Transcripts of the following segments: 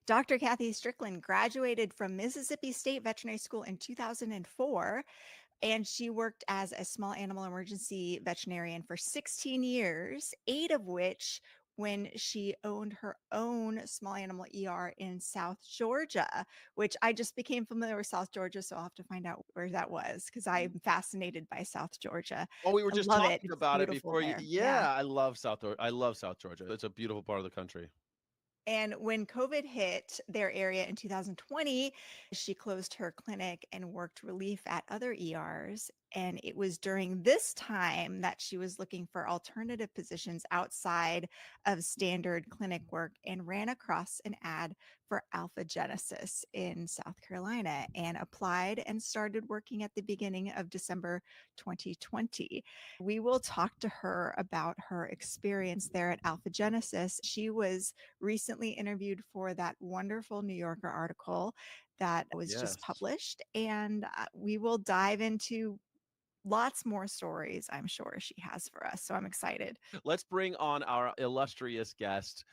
Dr. Kathy Strickland graduated from Mississippi State Veterinary School in 2004, and she worked as a small animal emergency veterinarian for 16 years, 8 of which when she owned her own small animal ER in South Georgia, which I just became familiar with South Georgia, so I'll have to find out where that was because I'm fascinated by South Georgia. Oh, we were I just love it. talking It's about it beautiful before you. there. Yeah. Yeah, I love South Georgia. It's a beautiful part of the country. And when COVID hit their area in 2020, she closed her clinic and worked relief at other ERs. And it was during this time that she was looking for alternative positions outside of standard clinic work and ran across an ad for Alpha Genesis in South Carolina and applied and started working at the beginning of December 2020. We will talk to her about her experience there at Alpha Genesis. She was recently interviewed for that wonderful New Yorker article that was just Yes. published. And we will dive into lots more stories, I'm sure she has for us. So I'm excited. Let's bring on our illustrious guest,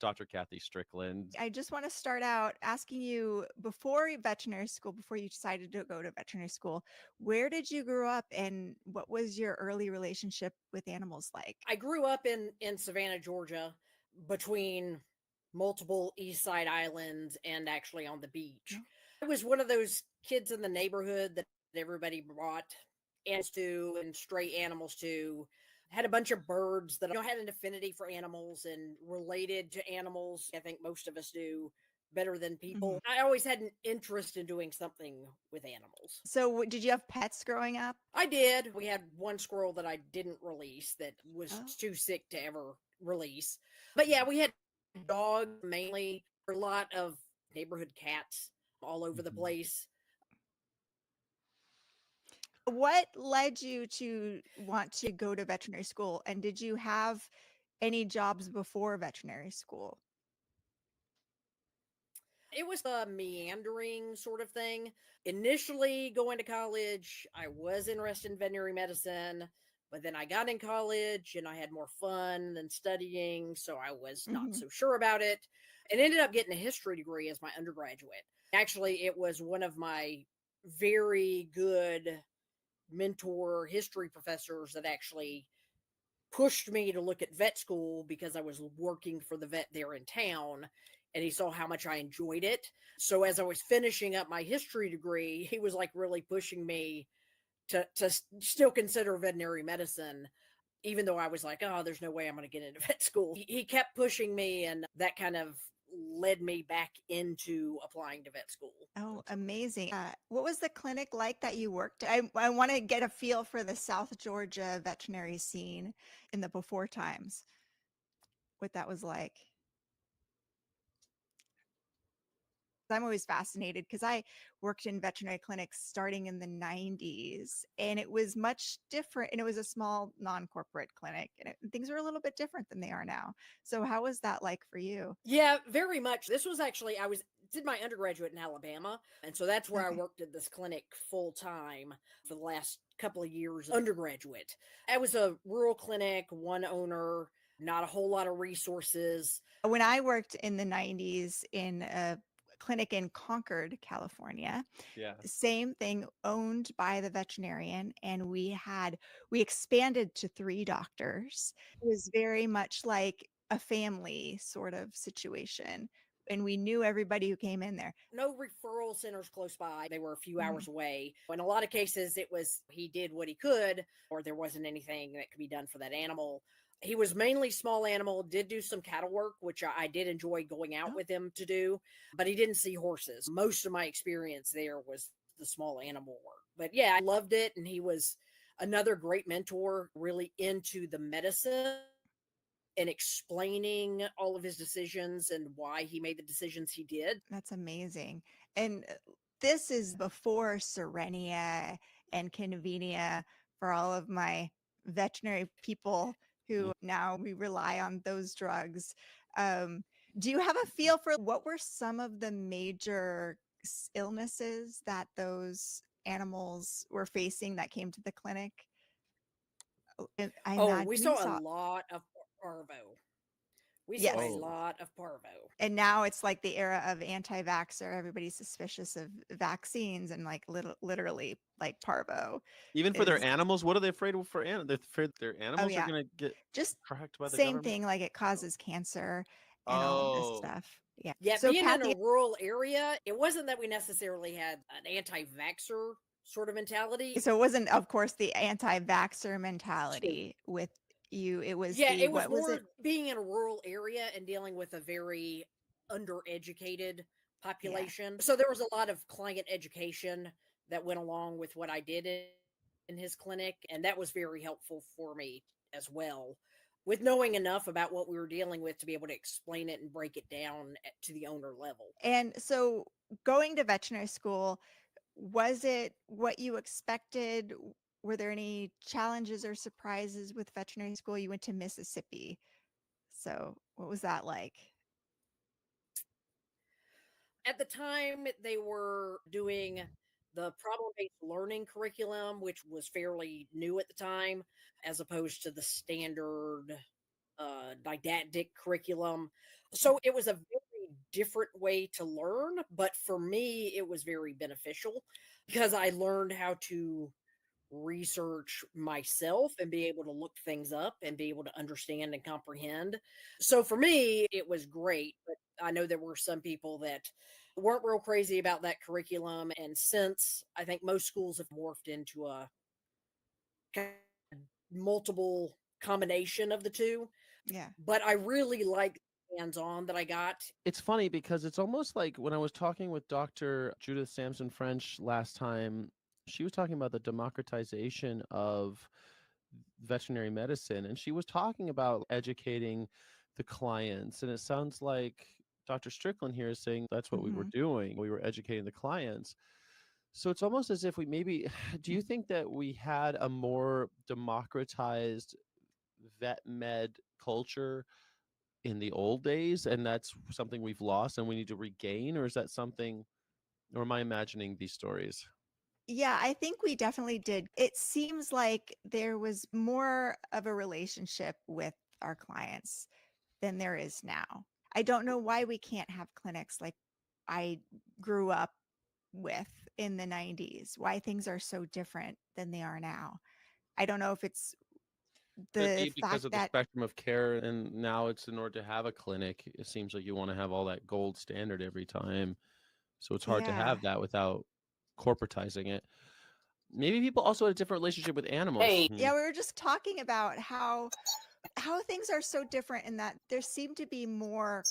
Dr. Kathy Strickland. I just want to start out asking you before veterinary school, before you decided to go to veterinary school, where did you grow up and what was your early relationship with animals like? I grew up in Savannah, Georgia, between multiple East Side islands and actually on the beach. Oh. I was one of those kids in the neighborhood that everybody brought animals to and stray animals to. Had a bunch of birds that had an affinity for animals and related to animals. I think most of us do better than people. I always had an interest in doing something with animals. So did you have pets growing up? I did. We had one squirrel that I didn't release that was Oh. too sick to ever release. But yeah, we had dogs mainly, a lot of neighborhood cats all over the place. What led you to want to go to veterinary school? And did you have any jobs before veterinary school? It was a meandering sort of thing. Initially, going to college, I was interested in veterinary medicine, but then I got in college and I had more fun than studying, so I was not so sure about it and ended up getting a history degree as my undergraduate. Actually, it was one of my very good mentor history professors that actually pushed me to look at vet school because I was working for the vet there in town and he saw how much I enjoyed it. So as I was finishing up my history degree, he was like really pushing me to still consider veterinary medicine, even though I was like, oh, there's no way I'm going to get into vet school. He kept pushing me, and that kind of led me back into applying to vet school. Oh, amazing. What was the clinic like that you worked? I want to get a feel for the South Georgia veterinary scene in the before times, what that was like. I'm always fascinated because I worked in veterinary clinics starting in the 90s and it was much different. And it was a small non-corporate clinic and things were a little bit different than they are now. So how was that like for you? Yeah, very much. This was actually, did my undergraduate in Alabama. And so that's where I Okay. worked at this clinic full time for the last couple of years, undergraduate. I was a rural clinic, one owner, not a whole lot of resources. When I worked in the 90s in a clinic in Concord, California, Yeah. same thing, owned by the veterinarian, and we expanded to 3 doctors. It was very much like a family sort of situation, and we knew everybody who came in there. No referral centers close by. They were a few hours away. In a lot of cases, it was he did what he could, or there wasn't anything that could be done for that animal. He was mainly small animal, did do some cattle work, which I did enjoy going out with him to do, but he didn't see horses. Most of my experience there was the small animal work. But yeah, I loved it. And he was another great mentor, really into the medicine and explaining all of his decisions and why he made the decisions he did. That's amazing. And this is before Serenia and Convenia for all of my veterinary people who now we rely on those drugs. Do you have a feel for what were some of the major illnesses that those animals were facing that came to the clinic? I Oh, we imagine you saw a saw. lot of parvo. We Yes. saw a Oh. lot of parvo. And now it's like the era of anti-vaxxer. Everybody's suspicious of vaccines, and like literally like parvo. Even for their is- animals, what are they afraid of for animals? They're afraid their animals yeah. are going to get Just tracked by the same government? thing, like it causes cancer and all of this Oh. stuff. Yeah. Yeah, So being in a Kathy, rural area, it wasn't that we necessarily had an anti-vaxxer sort of mentality. so it wasn't, of course, the anti-vaxxer mentality with you. It was Yeah, the, it was what was more it? being in a rural area and dealing with a very undereducated population. So there was a lot of client education that went along with what I did in his clinic, and that was very helpful for me as well, with knowing enough about what we were dealing with to be able to explain it and break it down to the owner level. And so going to veterinary school, was it what you expected? Were there any challenges or surprises with veterinary school? You went to Mississippi. So what was that like? At the time, they were doing the problem-based learning curriculum, which was fairly new at the time, as opposed to the standard didactic curriculum. So it was a very different way to learn, but for me, it was very beneficial because I learned how to research myself and be able to look things up and be able to understand and comprehend. So for me, it was great, but I know there were some people that weren't real crazy about that curriculum. And since I think most schools have morphed into a kind of multiple combination of the two, Yeah. but I really like hands-on that I got. It's funny because it's almost like when I was talking with Dr. Judith Sampson French last time, she was talking about the democratization of veterinary medicine, and she was talking about educating the clients. And it sounds like Dr. Strickland here is saying that's what we were doing. We were educating the clients. So it's almost as if we maybe, do you think that we had a more democratized vet med culture in the old days, and that's something we've lost and we need to regain? Or is that something, or am I imagining these stories? Yeah, I think we definitely did. It seems like there was more of a relationship with our clients than there is now. I don't know why we can't have clinics like I grew up with in the 90s, why things are so different than they are now. I don't know if it's Could it the be because fact of the that, spectrum of care, and now it's in order to have a clinic, it seems like you want to have all that gold standard every time. So it's hard to yeah, have that without corporatizing it. Maybe people also had a different relationship with animals. Hey. yeah, we were just talking about how things are so different in that there seemed to be more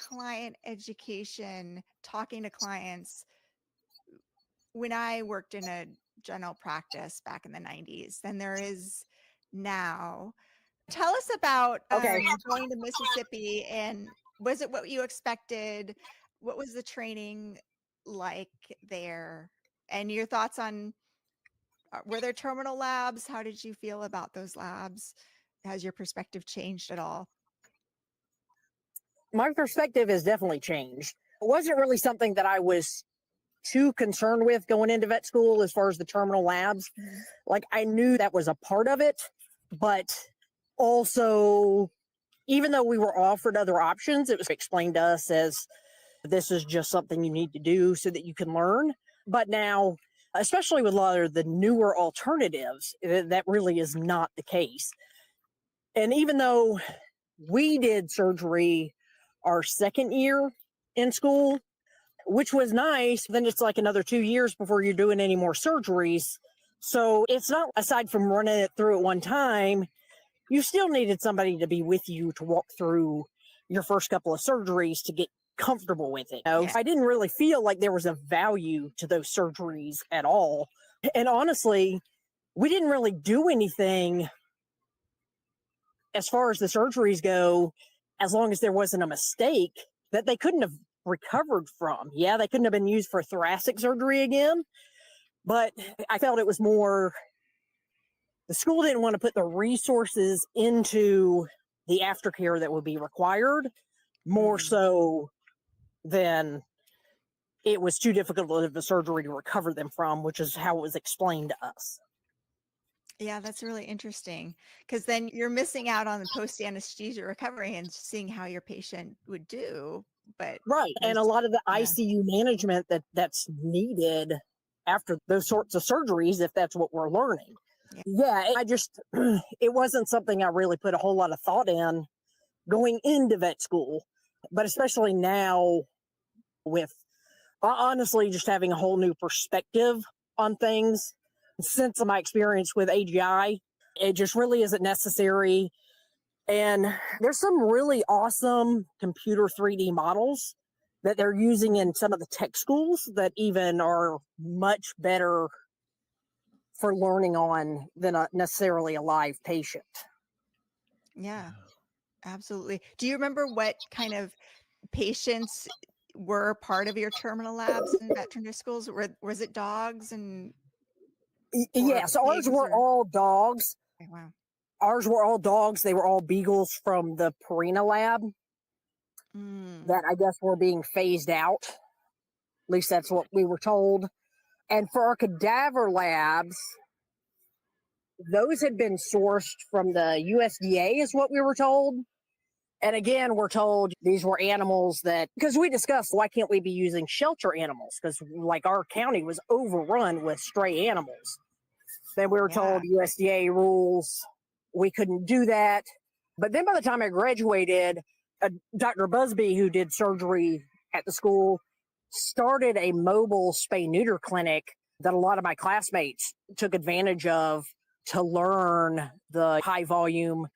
client education, talking to clients when I worked in a general practice back in the 90s than there is now. Tell us about going to Mississippi, and was it what you expected? What was the training like there? And your thoughts on, were there terminal labs? How did you feel about those labs? Has your perspective changed at all? My perspective has definitely changed. It wasn't really something that I was too concerned with going into vet school as far as the terminal labs. Like, I knew that was a part of it, but also, even though we were offered other options, it was explained to us as this is just something you need to do so that you can learn. But now, especially with a lot of the newer alternatives, that really is not the case. And even though we did surgery our second year in school, which was nice, then it's like another 2 years before you're doing any more surgeries. So it's not, aside from running it through at one time, you still needed somebody to be with you to walk through your first couple of surgeries to get comfortable with it. Yeah. I didn't really feel like there was a value to those surgeries at all. And honestly, we didn't really do anything as far as the surgeries go, as long as there wasn't a mistake that they couldn't have recovered from. Yeah, they couldn't have been used for thoracic surgery again, but I felt it was more, the school didn't want to put the resources into the aftercare that would be required, more so than it was too difficult of a surgery to recover them from, which is how it was explained to us. Yeah, that's really interesting because then you're missing out on the post-anesthesia recovery and seeing how your patient would do. But Right. And a there's, lot of the yeah, ICU management that's needed after those sorts of surgeries, if that's what we're learning. yeah, Yeah, I just, it wasn't something I really put a whole lot of thought in going into vet school, but especially now with honestly just having a whole new perspective on things since my experience with AGI, it just really isn't necessary. And there's some really awesome computer 3D models that they're using in some of the tech schools that even are much better for learning on than necessarily a live patient. yeah, absolutely. Do you remember what kind of patients were part of your terminal labs in veterinary schools? Was it dogs and or Yes, ours pigs were or? all dogs. Okay, wow. Ours were all dogs. They were all beagles from the Purina lab Mm, that I guess were being phased out. At least that's what we were told. And for our cadaver labs, those had been sourced from the USDA, is what we were told. And again, we're told these were animals that, because we discussed why can't we be using shelter animals? Because like our county was overrun with stray animals. Then we were told yeah. USDA rules, we couldn't do that. But then by the time I graduated, Dr. Busby, who did surgery at the school, started a mobile spay neuter clinic that a lot of my classmates took advantage of to learn the high volume,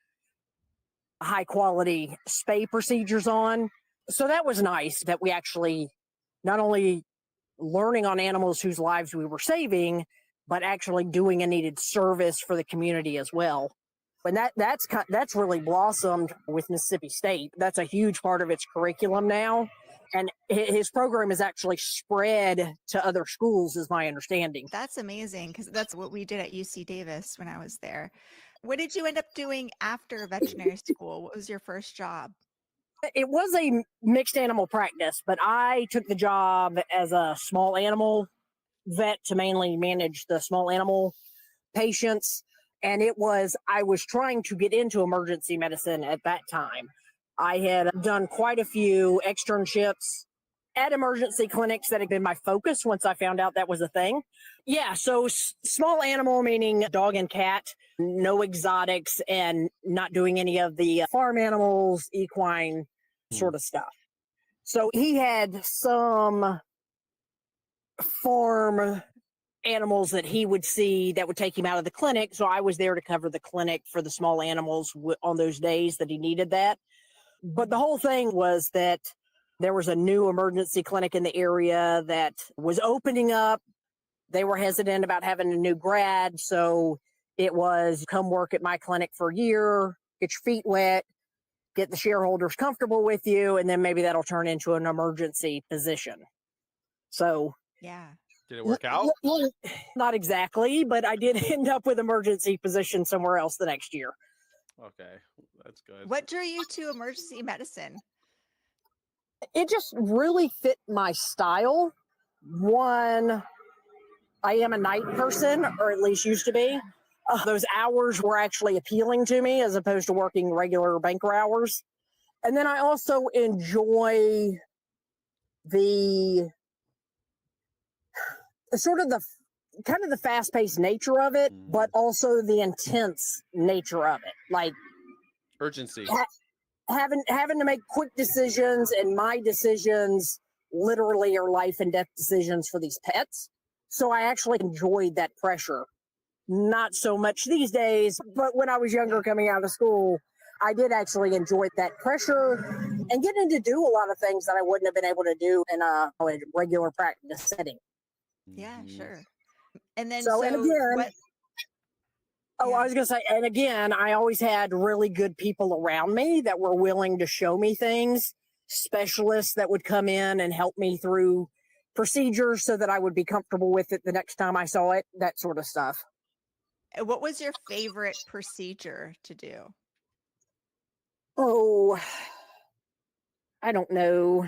high quality spay procedures on. So that was nice that we actually not only learning on animals whose lives we were saving, but actually doing a needed service for the community as well. And that's really blossomed with Mississippi State. That's a huge part of its curriculum now. And his program is actually spread to other schools, is my understanding. That's amazing because that's what we did at UC Davis when I was there. What did you end up doing after veterinary school? What was your first job? It was a mixed animal practice, but I took the job as a small animal vet to mainly manage the small animal patients. And I was trying to get into emergency medicine at that time. I had done quite a few externships at emergency clinics that had been my focus once I found out that was a thing. Yeah, so small animal, meaning dog and cat, no exotics, and not doing any of the farm animals, equine sort of stuff. So he had some farm animals that he would see that would take him out of the clinic. So I was there to cover the clinic for the small animals on those days that he needed that. But the whole thing was that there was a new emergency clinic in the area that was opening up. They were hesitant about having a new grad. So it was come work at my clinic for a year, get your feet wet, get the shareholders comfortable with you, and then maybe that'll turn into an emergency position. So Yeah. Did it work out? Not exactly, but I did end up with emergency position somewhere else the next year. Okay, that's good. What drew you to emergency medicine? It just really fit my style. One, I am a night person, or at least used to be. Those hours were actually appealing to me as opposed to working regular banker hours. And then I also enjoy the sort of the kind of the fast-paced nature of it, but also the intense nature of it. Like Urgency. Having to make quick decisions, and my decisions literally are life and death decisions for these pets. So I actually enjoyed that pressure. Not so much these days, but when I was younger coming out of school, I did actually enjoy that pressure and getting to do a lot of things that I wouldn't have been able to do in a regular practice setting. Yeah, sure. And then So, and again, what? Oh, Yeah. I was going to say, and again, I always had really good people around me that were willing to show me things, specialists that would come in and help me through procedures so that I would be comfortable with it the next time I saw it, that sort of stuff. What was your favorite procedure to do? Oh, I don't know.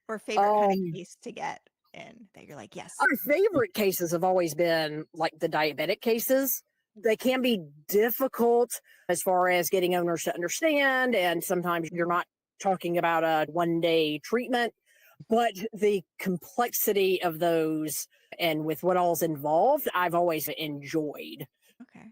Or favorite kind of case to get in that you're like, yes. Our favorite cases have always been like the diabetic cases They can be difficult as far as getting owners to understand. And sometimes you're not talking about a 1-day treatment, but the complexity of those and with what all's involved, I've always enjoyed. Okay.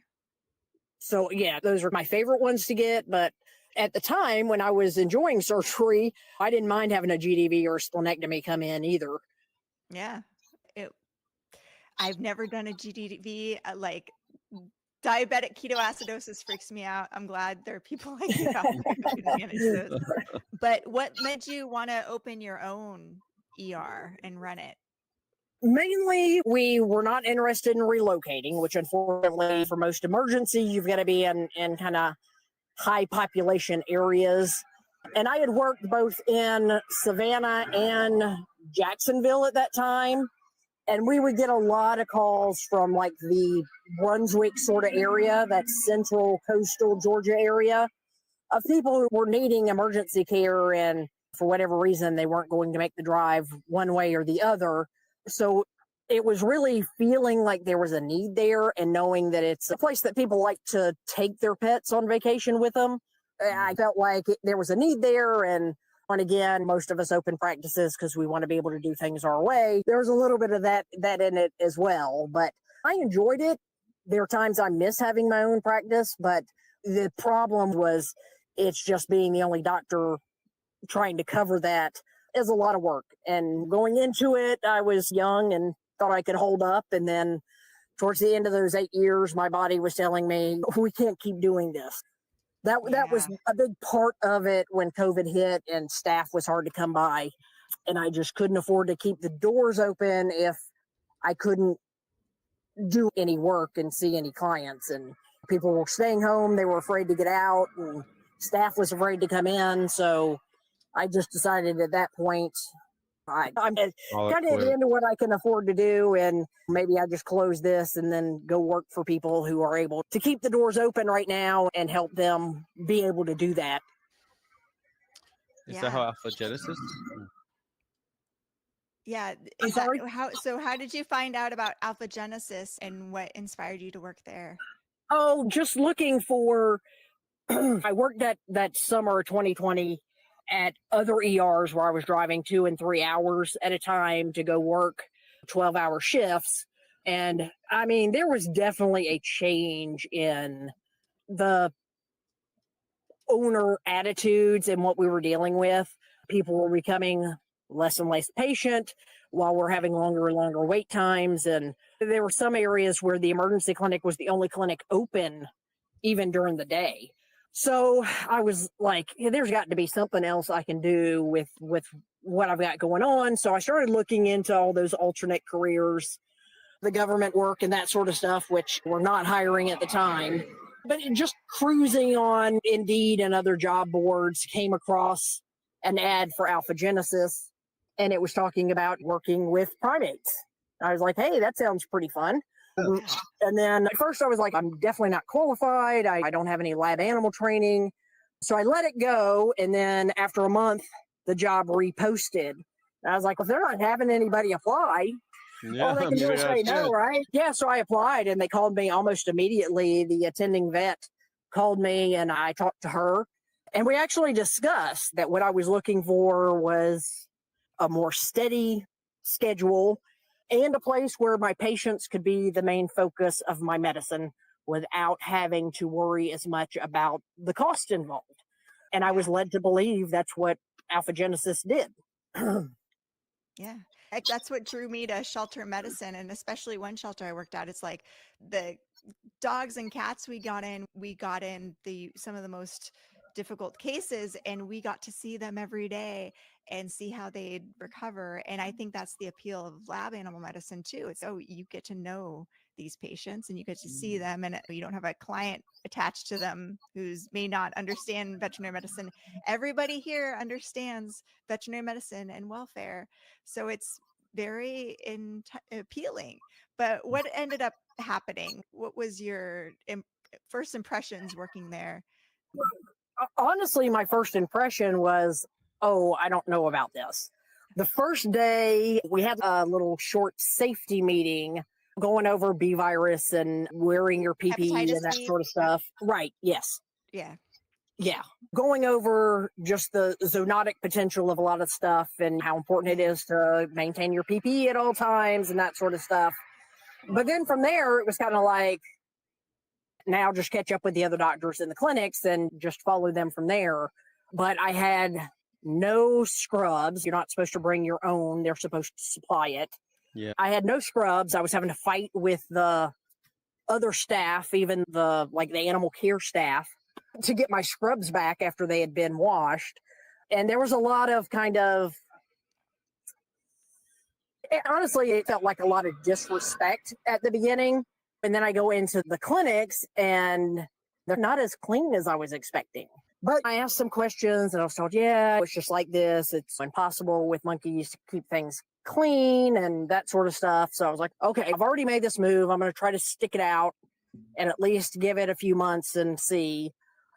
So, yeah, those are my favorite ones to get. But at the time when I was enjoying surgery, I didn't mind having a GDV or a splenectomy come in either. Yeah. I've never done a GDV. Like diabetic ketoacidosis freaks me out. I'm glad there are people like you out there who can manage those. But what made you want to open your own ER and run it? Mainly, we were not interested in relocating, which unfortunately for most emergency, you've got to be in kind of high population areas. And I had worked both in Savannah and Jacksonville at that time. And we would get a lot of calls from like the Brunswick sort of area, that central coastal Georgia area, of people who were needing emergency care. And for whatever reason, they weren't going to make the drive one way or the other. So it was really feeling like there was a need there and knowing that it's a place that people like to take their pets on vacation with them. I felt like there was a need there. And again, most of us open practices because we want to be able to do things our way. There was a little bit of that in it as well, but I enjoyed it. There are times I miss having my own practice, but the problem was it's just being the only doctor trying to cover that is a lot of work. And going into it, I was young and thought I could hold up. And then towards the end of those 8 years, my body was telling me, we can't keep doing this. That was a big part of it when COVID hit and staff was hard to come by. And I just couldn't afford to keep the doors open if I couldn't do any work and see any clients. And people were staying home. They were afraid to get out and staff was afraid to come in. So I just decided at that point, I'm kind of into what I can afford to do, and maybe I just close this and then go work for people who are able to keep the doors open right now and help them be able to do that. Is that how Alphagenesis? Yeah. How did you find out about Alphagenesis and what inspired you to work there? Oh, just looking for, I worked that summer 2020 at other ERs where I was driving 2 and 3 hours at a time to go work 12-hour shifts. And I mean, there was definitely a change in the owner attitudes and what we were dealing with. People were becoming less and less patient while we're having longer and longer wait times. And there were some areas where the emergency clinic was the only clinic open even during the day. So I was like, there's got to be something else I can do with what I've got going on. So I started looking into all those alternate careers, the government work and that sort of stuff, which were not hiring at the time. But just cruising on Indeed and other job boards, came across an ad for Alphagenesis, and it was talking about working with primates. I was like, hey, that sounds pretty fun. And then at first I was like, I'm definitely not qualified. I don't have any lab animal training. So I let it go. And then after a month, the job reposted. And I was like, if they're not having anybody apply, all they can do is say no, right? Yeah, so I applied and they called me almost immediately. The attending vet called me and I talked to her. And we actually discussed that what I was looking for was a more steady schedule and a place where my patients could be the main focus of my medicine without having to worry as much about the cost involved. And I was led to believe that's what Alphagenesis did. Yeah. That's what drew me to shelter medicine, and especially one shelter I worked at. It's like the dogs and cats we got in some of the most difficult cases, and we got to see them every day and see how they'd recover. And I think that's the appeal of lab animal medicine too. It's, you get to know these patients and you get to see them, and you don't have a client attached to them who's may not understand veterinary medicine. Everybody here understands veterinary medicine and welfare. So it's very appealing. But what ended up happening? What was your first impressions working there? Honestly, my first impression was, I don't know about this. The first day, we had a little short safety meeting going over B virus and wearing your PPE Hepatitis and that B. sort of stuff. Right. Yes. Yeah. Yeah. Going over just the zoonotic potential of a lot of stuff and how important it is to maintain your PPE at all times and that sort of stuff. But then from there, it was kind of like, now just catch up with the other doctors in the clinics and just follow them from there. But I had no scrubs. You're not supposed to bring your own, they're supposed to supply it. Yeah. I had no scrubs. I was having to fight with the other staff, even the animal care staff, to get my scrubs back after they had been washed. And there was a lot of honestly, it felt like a lot of disrespect at the beginning. And then I go into the clinics and they're not as clean as I was expecting. But I asked some questions and I was told, yeah, it's just like this. It's impossible with monkeys to keep things clean and that sort of stuff. So I was like, okay, I've already made this move. I'm going to try to stick it out and at least give it a few months and see.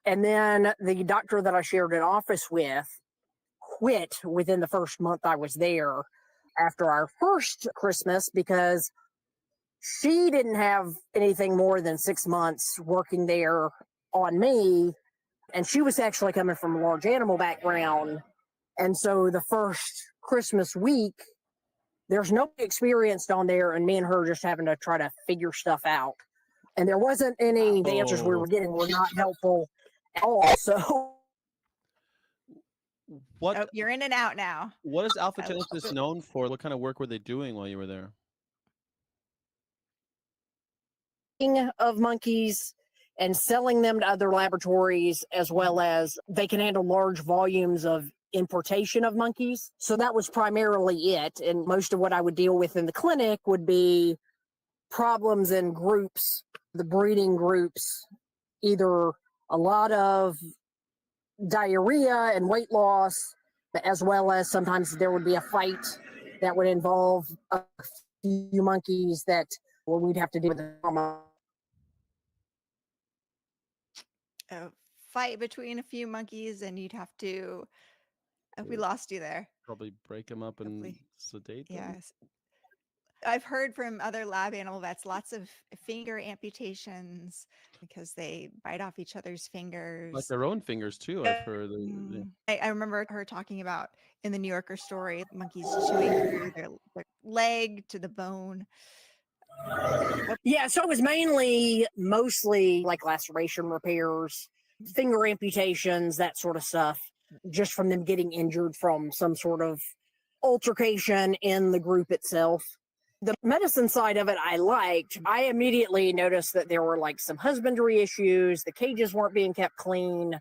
And then the doctor that I shared an office with quit within the first month I was there after our first Christmas because she didn't have anything more than 6 months working there on me. And she was actually coming from a large animal background. And so the first Christmas week, there's nobody experienced on there, and me and her just having to try to figure stuff out. And there wasn't any, the answers we were getting were not helpful at all. So What Oh, you're in and out now. what is Alpha Genesis known for? What kind of work were they doing while you were there? of monkeys and selling them to other laboratories, as well as they can handle large volumes of importation of monkeys. So that was primarily it. And most of what I would deal with in the clinic would be problems in groups, the breeding groups, either a lot of diarrhea and weight loss, as well as sometimes there would be a fight that would involve a few monkeys that we'd have to deal with the trauma. A fight between a few monkeys, and you'd have to. We lost you there. Probably break them up and Hopefully. sedate them. Yes. I've heard from other lab animal vets lots of finger amputations because they bite off each other's Like fingers. their own fingers too, I've heard. I remember her talking about in the New Yorker story, monkeys chewing through their leg to the bone. Yeah, so it was mostly like laceration repairs, finger amputations, that sort of stuff, just from them getting injured from some sort of altercation in the group itself. The medicine side of it I liked. I immediately noticed that there were like some husbandry issues, the cages weren't being kept clean.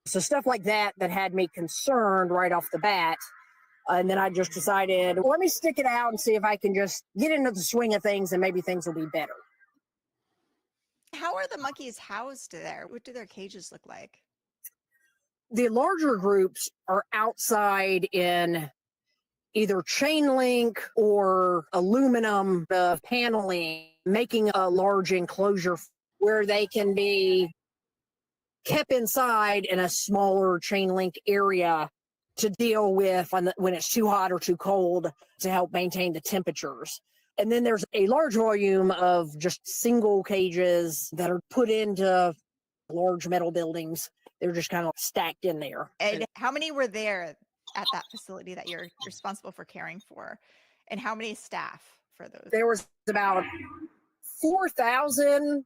So stuff like that had me concerned right off the bat. And then I just decided, well, let me stick it out and see if I can just get into the swing of things and maybe things will be better. How are the monkeys housed there? What do their cages look like? The larger groups are outside in either chain link or aluminum paneling, making a large enclosure where they can be kept inside in a smaller chain link area to deal with when it's too hot or too cold to help maintain the temperatures. And then there's a large volume of just single cages that are put into large metal buildings. They're just kind of stacked in there. And how many were there at that facility that you're responsible for caring for? And how many staff for those? There was about 4,000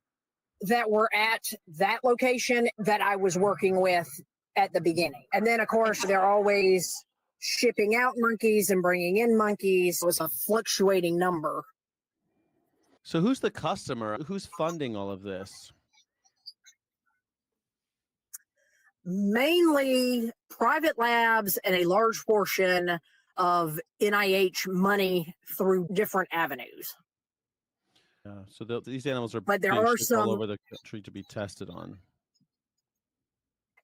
that were at that location that I was working with at the beginning. And then, of course, they're always shipping out monkeys and bringing in monkeys. It was a fluctuating number. So who's the customer? Who's funding all of this? Mainly private labs and a large portion of NIH money through different avenues. Yeah, so these animals are But there being are shipped all some, over the country to be tested on.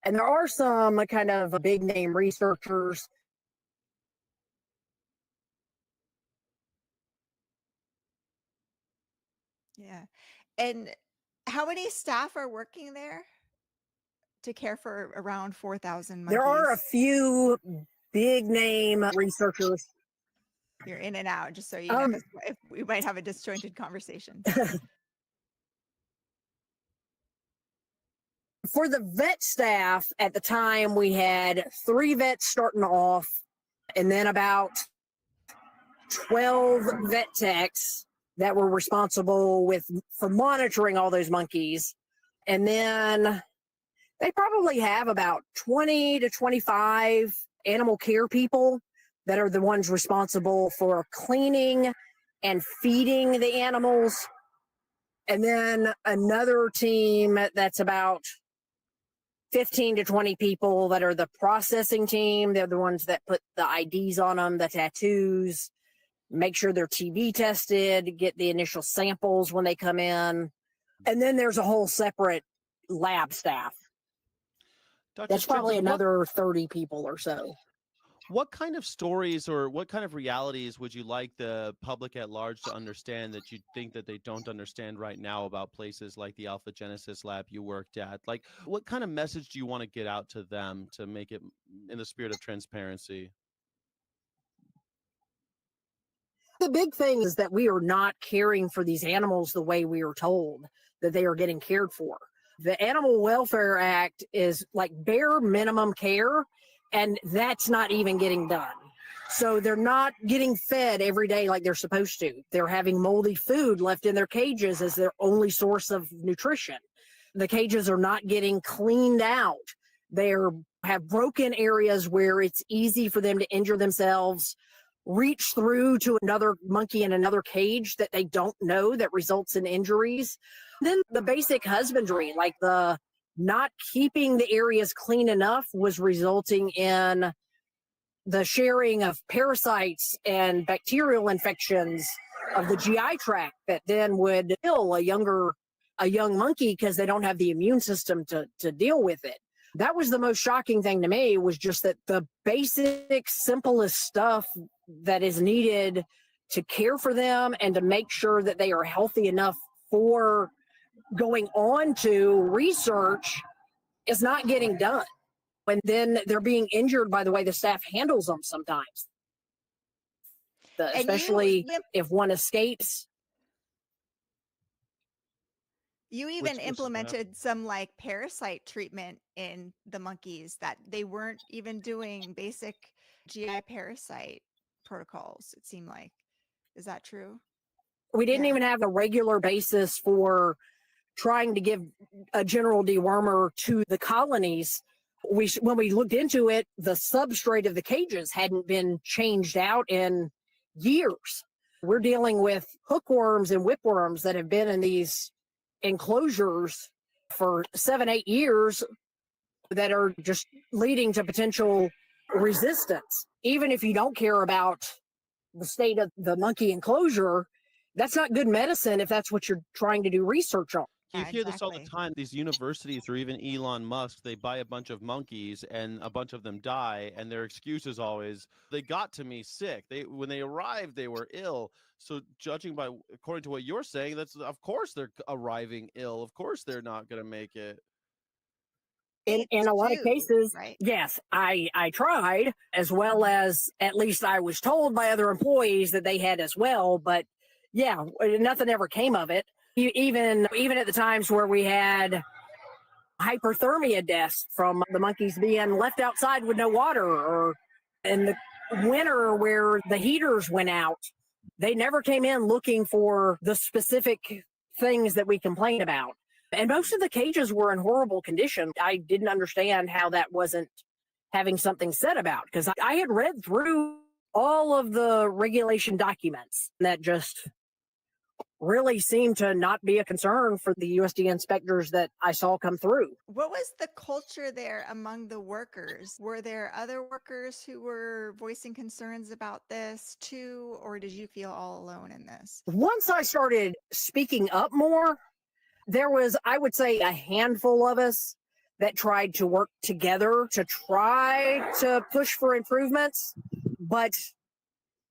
and there are some kind of big name researchers. Yeah. And how many staff are working there to care for around 4,000 monkeys? There are a few big name researchers. You're in and out, just so you know, Um, 'cause if we might have a disjointed conversation. For the vet staff at the time, we had 3 vets starting off, and then about 12 vet techs that were responsible for monitoring all those monkeys. And then they probably have about 20 to 25 animal care people that are the ones responsible for cleaning and feeding the animals. And then another team that's about 15 to 20 people that are the processing team. They're the ones that put the IDs on them, the tattoos, make sure they're TB tested, get the initial samples when they come in. And then there's a whole separate lab staff. Dr. That's probably Strickland, another 30 people or so. what kind of stories or what kind of realities would you like the public at large to understand that you think that they don't understand right now about places like the Alpha Genesis lab you worked at? Like, what kind of message do you want to get out to them to make it in the spirit of transparency? The big thing is that we are not caring for these animals the way we are told that they are getting cared for. The Animal Welfare Act is like bare minimum care, and that's not even getting done. So they're not getting fed every day like they're supposed to. They're having moldy food left in their cages as their only source of nutrition. The cages are not getting cleaned out. They have broken areas where it's easy for them to injure themselves, reach through to another monkey in another cage that they don't know, that results in injuries. Then the basic husbandry, like the not keeping the areas clean enough, was resulting in the sharing of parasites and bacterial infections of the GI tract that then would kill a young monkey because they don't have the immune system to deal with it. That was the most shocking thing to me, was just that the basic, simplest stuff that is needed to care for them and to make sure that they are healthy enough for going on to research is not getting done. And then they're being injured by the way the staff handles them sometimes. Especially if one escapes. You even Which implemented some like parasite treatment in the monkeys that they weren't even doing basic GI parasite protocols, it seemed like. Is that true? We didn't Yeah. even have a regular basis for trying to give a general dewormer to the colonies. When we looked into it, the substrate of the cages hadn't been changed out in years. We're dealing with hookworms and whipworms that have been in these enclosures for 7-8 years that are just leading to potential resistance. Even if you don't care about the state of the monkey enclosure, that's not good medicine if that's what you're trying to do research on. You Yeah, hear this all the exactly. time. These universities or even Elon Musk, they buy a bunch of monkeys and a bunch of them die, and their excuse is always, they got to me sick. When they arrived, they were ill. So according to what you're saying, that's of course they're arriving ill. Of course they're not going to make it. In a lot of cases, right? yes, I tried, as well as at least I was told by other employees that they had as well. But yeah, nothing ever came of it. Even at the times where we had hyperthermia deaths from the monkeys being left outside with no water, or in the winter where the heaters went out, they never came in looking for the specific things that we complain about. And most of the cages were in horrible condition. I didn't understand how that wasn't having something said about, because I had read through all of the regulation documents that just really seemed to not be a concern for the USDA inspectors that I saw come through. What was the culture there among the workers? Were there other workers who were voicing concerns about this too, or did you feel all alone in this? Once I started speaking up more, there was, I would say, a handful of us that tried to work together to try to push for improvements. But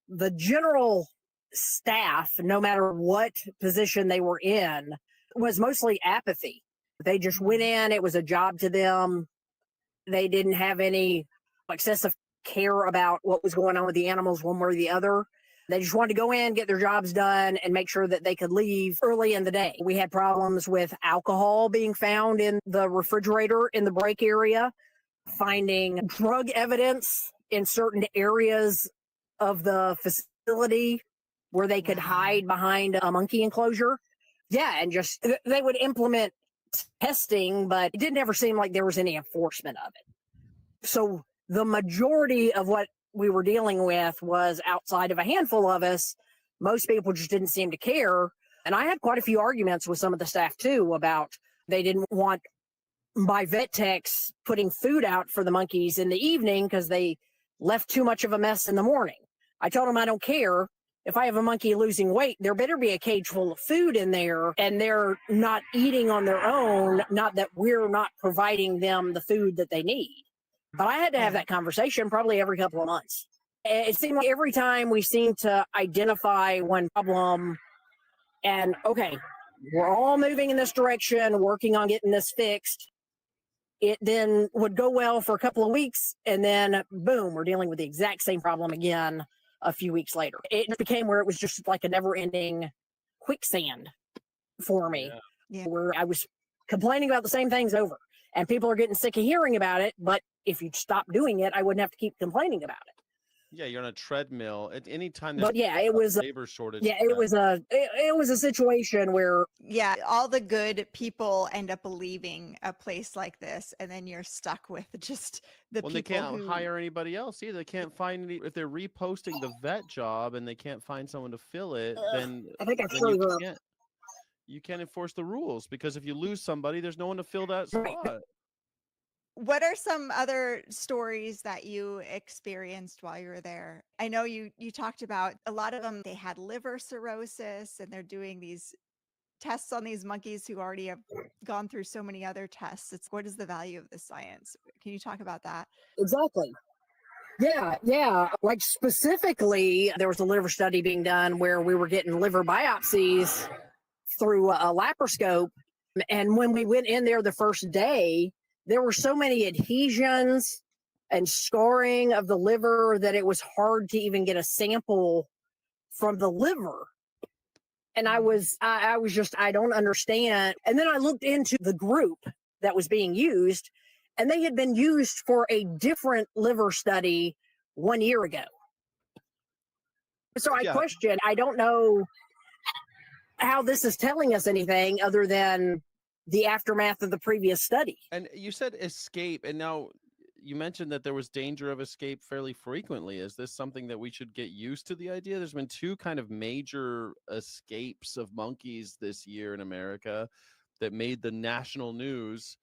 the general staff, no matter what position they were in, was mostly apathy. They just went in, it was a job to them. They didn't have any excessive care about what was going on with the animals one way or the other. They just wanted to go in, get their jobs done, and make sure that they could leave early in the day. We had problems with alcohol being found in the refrigerator in the break area, finding drug evidence in certain areas of the facility where they could hide behind a monkey enclosure. Yeah, and just they would implement testing, but it didn't ever seem like there was any enforcement of it. So the majority of what we were dealing with was outside of a handful of us. Most people just didn't seem to care. And I had quite a few arguments with some of the staff too about they didn't want my vet techs putting food out for the monkeys in the evening because they left too much of a mess in the morning. I told them I don't care. If I have a monkey losing weight, there better be a cage full of food in there and they're not eating on their own, not that we're not providing them the food that they need. But I had to have that conversation probably every couple of months. It seemed like every time we seemed to identify one problem and, okay, we're all moving in this direction, working on getting this fixed. It then would go well for a couple of weeks, and then boom, we're dealing with the exact same problem again a few weeks later. It became where it was just like a never-ending quicksand for me, where I was complaining about the same things over, and people are getting sick of hearing about it, but if you'd stop doing it, I wouldn't have to keep complaining about it. Yeah, you're on a treadmill at any time. But yeah, it was labor shortage. Yeah, it was a situation where all the good people end up leaving a place like this, and then you're stuck with just the people. They can't hire anybody else either. They can't find any. If they're reposting the vet job and they can't find someone to fill it, then I think you can't enforce the rules, because if you lose somebody, there's no one to fill that spot. Right. What are some other stories that you experienced while you were there? I know you talked about a lot of them, they had liver cirrhosis and they're doing these tests on these monkeys who already have gone through so many other tests. What is the value of this science? Can you talk about that? Exactly. Yeah. Like specifically, there was a liver study being done where we were getting liver biopsies through a laparoscope. And when we went in there the first day, there were so many adhesions and scarring of the liver that it was hard to even get a sample from the liver. And I was just, I don't understand. And then I looked into the group that was being used, and they had been used for a different liver study 1 year ago. So I question, I don't know how this is telling us anything other than the aftermath of the previous study. And you said escape, and now you mentioned that there was danger of escape fairly frequently. Is this something that we should get used to, the idea? There's been two kind of major escapes of monkeys this year in America that made the national news.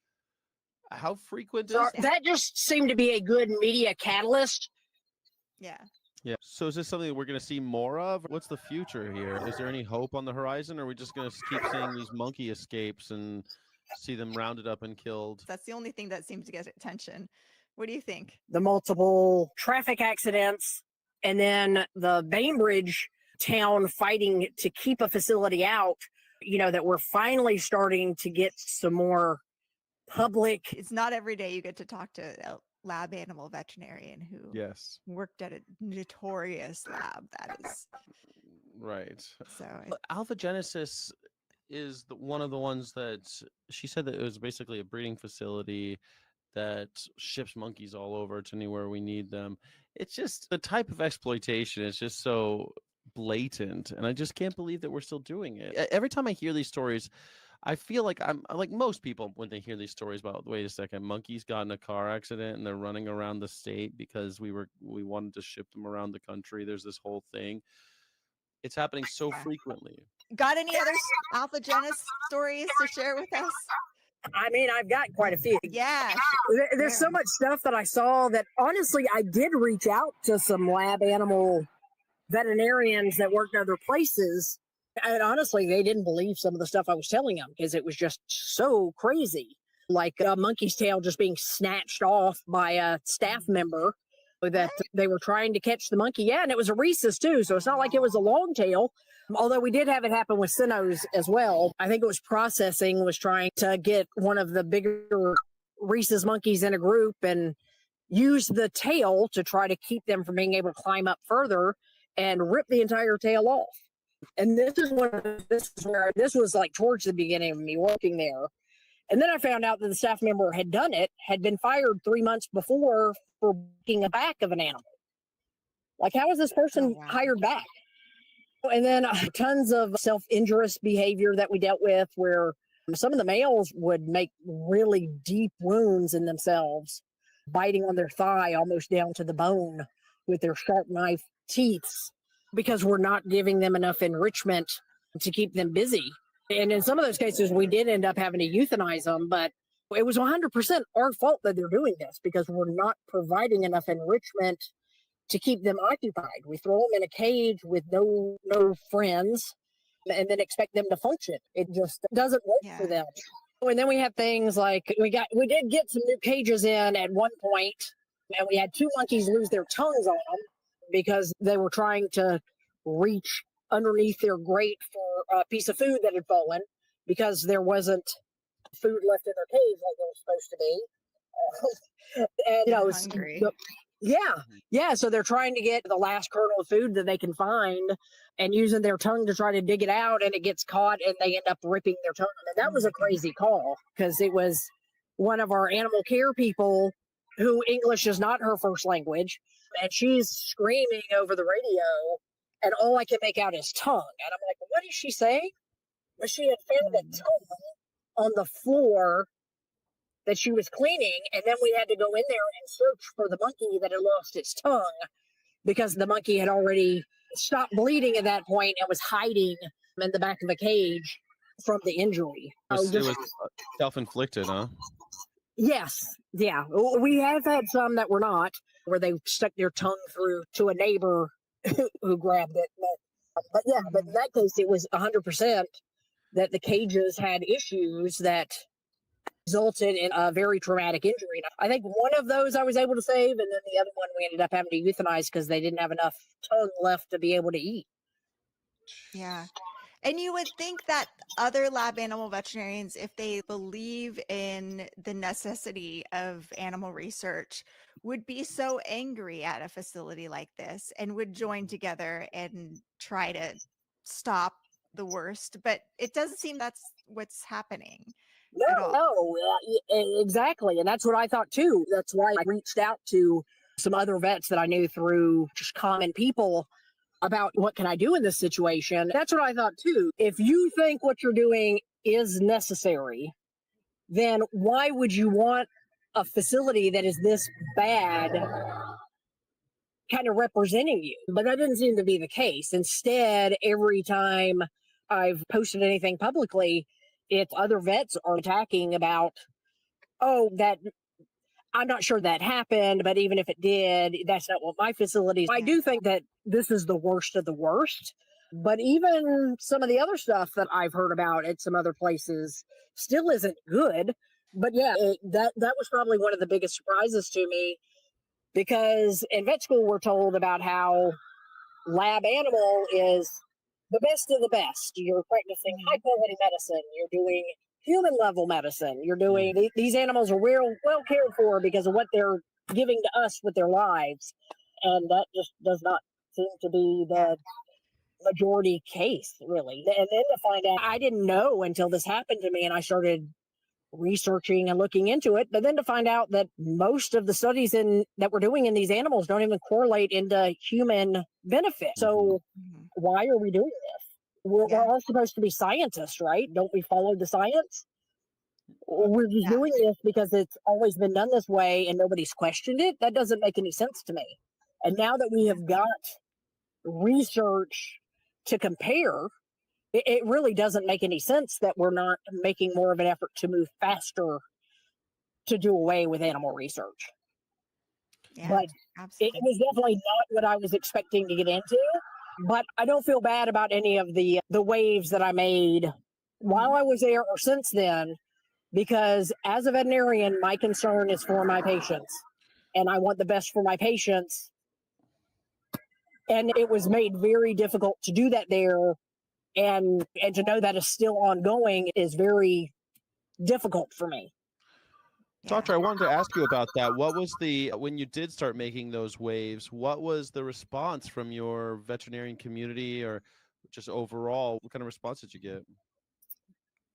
How frequent is that? Just seemed to be a good media catalyst. Yeah. So is this something that we're going to see more of? What's the future here? Is there any hope on the horizon? Or are we just going to keep seeing these monkey escapes and see them rounded up and killed? That's the only thing that seems to get attention. What do you think? The multiple traffic accidents, and then the Bainbridge town fighting to keep a facility out, that we're finally starting to get some more public. It's not every day you get to talk to a lab animal veterinarian who worked at a notorious lab. That is right. So Alpha Genesis is one of the ones that she said that it was basically a breeding facility that ships monkeys all over to anywhere we need them. It's just the type of exploitation is just so blatant, and I just can't believe that we're still doing it. Every time I hear these stories, I feel like I'm like most people when they hear these stories about, wait a second, monkeys got in a car accident and they're running around the state because we wanted to ship them around the country. There's this whole thing. It's happening so frequently. Got any other Alpha Genesis stories to share with us? I mean, I've got quite a few. Yeah. There's so much stuff that I saw that honestly, I did reach out to some lab animal veterinarians that worked other places. And honestly, they didn't believe some of the stuff I was telling them because it was just so crazy. Like a monkey's tail just being snatched off by a staff member that they were trying to catch the monkey. Yeah, and it was a rhesus too, so it's not like it was a long tail. Although we did have it happen with Sinos as well. I think it was processing was trying to get one of the bigger rhesus monkeys in a group and use the tail to try to keep them from being able to climb up further. and ripped the entire tail off. And this was like towards the beginning of me working there. And then I found out that the staff member had done it, had been fired 3 months before for breaking the back of an animal. Like, how is this person hired back? And then tons of self-injurious behavior that we dealt with, where some of the males would make really deep wounds in themselves, biting on their thigh almost down to the bone with their sharp knife teeth, because we're not giving them enough enrichment to keep them busy. And in some of those cases, we did end up having to euthanize them, but it was 100% our fault that they're doing this, because we're not providing enough enrichment to keep them occupied. We throw them in a cage with no friends and then expect them to function. It just doesn't work for them. And then we have things like we did get some new cages in at one point, and we had 2 monkeys lose their tongues on them because they were trying to reach underneath their grate for a piece of food that had fallen, because there wasn't food left in their cage like there was supposed to be. And hungry. Yeah. So they're trying to get the last kernel of food that they can find and using their tongue to try to dig it out, and it gets caught and they end up ripping their tongue. And that was a crazy call, because it was one of our animal care people who English is not her first language, and she's screaming over the radio, and all I can make out is tongue. And I'm like, what is she saying? But she had found a tongue on the floor that she was cleaning, and then we had to go in there and search for the monkey that had lost its tongue, because the monkey had already stopped bleeding at that point and was hiding in the back of a cage from the injury. It was self-inflicted, huh? Yes. Yeah. We have had some that were not, where they stuck their tongue through to a neighbor who grabbed it. But in that case, it was 100% that the cages had issues that resulted in a very traumatic injury. I think one of those I was able to save, and then the other one we ended up having to euthanize because they didn't have enough tongue left to be able to eat. Yeah. And you would think that other lab animal veterinarians, if they believe in the necessity of animal research, would be so angry at a facility like this and would join together and try to stop the worst. But it doesn't seem that's what's happening. No, exactly. And that's what I thought too. That's why I reached out to some other vets that I knew through just common people about what can I do in this situation. That's what I thought too. If you think what you're doing is necessary, then why would you want a facility that is this bad kind of representing you? But that didn't seem to be the case. Instead, every time I've posted anything publicly, if other vets are attacking about, that I'm not sure that happened, but even if it did, that's not what my facilities. I do think that this is the worst of the worst, but even some of the other stuff that I've heard about at some other places still isn't good. But that was probably one of the biggest surprises to me, because in vet school we're told about how lab animal is the best of the best. You're practicing high quality medicine. You're doing human level medicine. You're doing these animals are well cared for because of what they're giving to us with their lives, and that just does not seem to be the majority case, really. And then to find out, I didn't know until this happened to me, and I started researching and looking into it. But then to find out that most of the studies that we're doing in these animals don't even correlate into human benefit. So why are we doing this? We're all supposed to be scientists, right? Don't we follow the science? We're just doing this because it's always been done this way and nobody's questioned it. That doesn't make any sense to me. And now that we have got research to compare, it really doesn't make any sense that we're not making more of an effort to move faster to do away with animal research. But it was definitely not what I was expecting to get into. But I don't feel bad about any of the waves that I made while I was there or since then, because as a veterinarian, my concern is for my patients, and I want the best for my patients. And it was made very difficult to do that there, and to know that is still ongoing is very difficult for me. Doctor, I wanted to ask you about that. What was when you did start making those waves, what was the response from your veterinarian community or just overall? What kind of response did you get?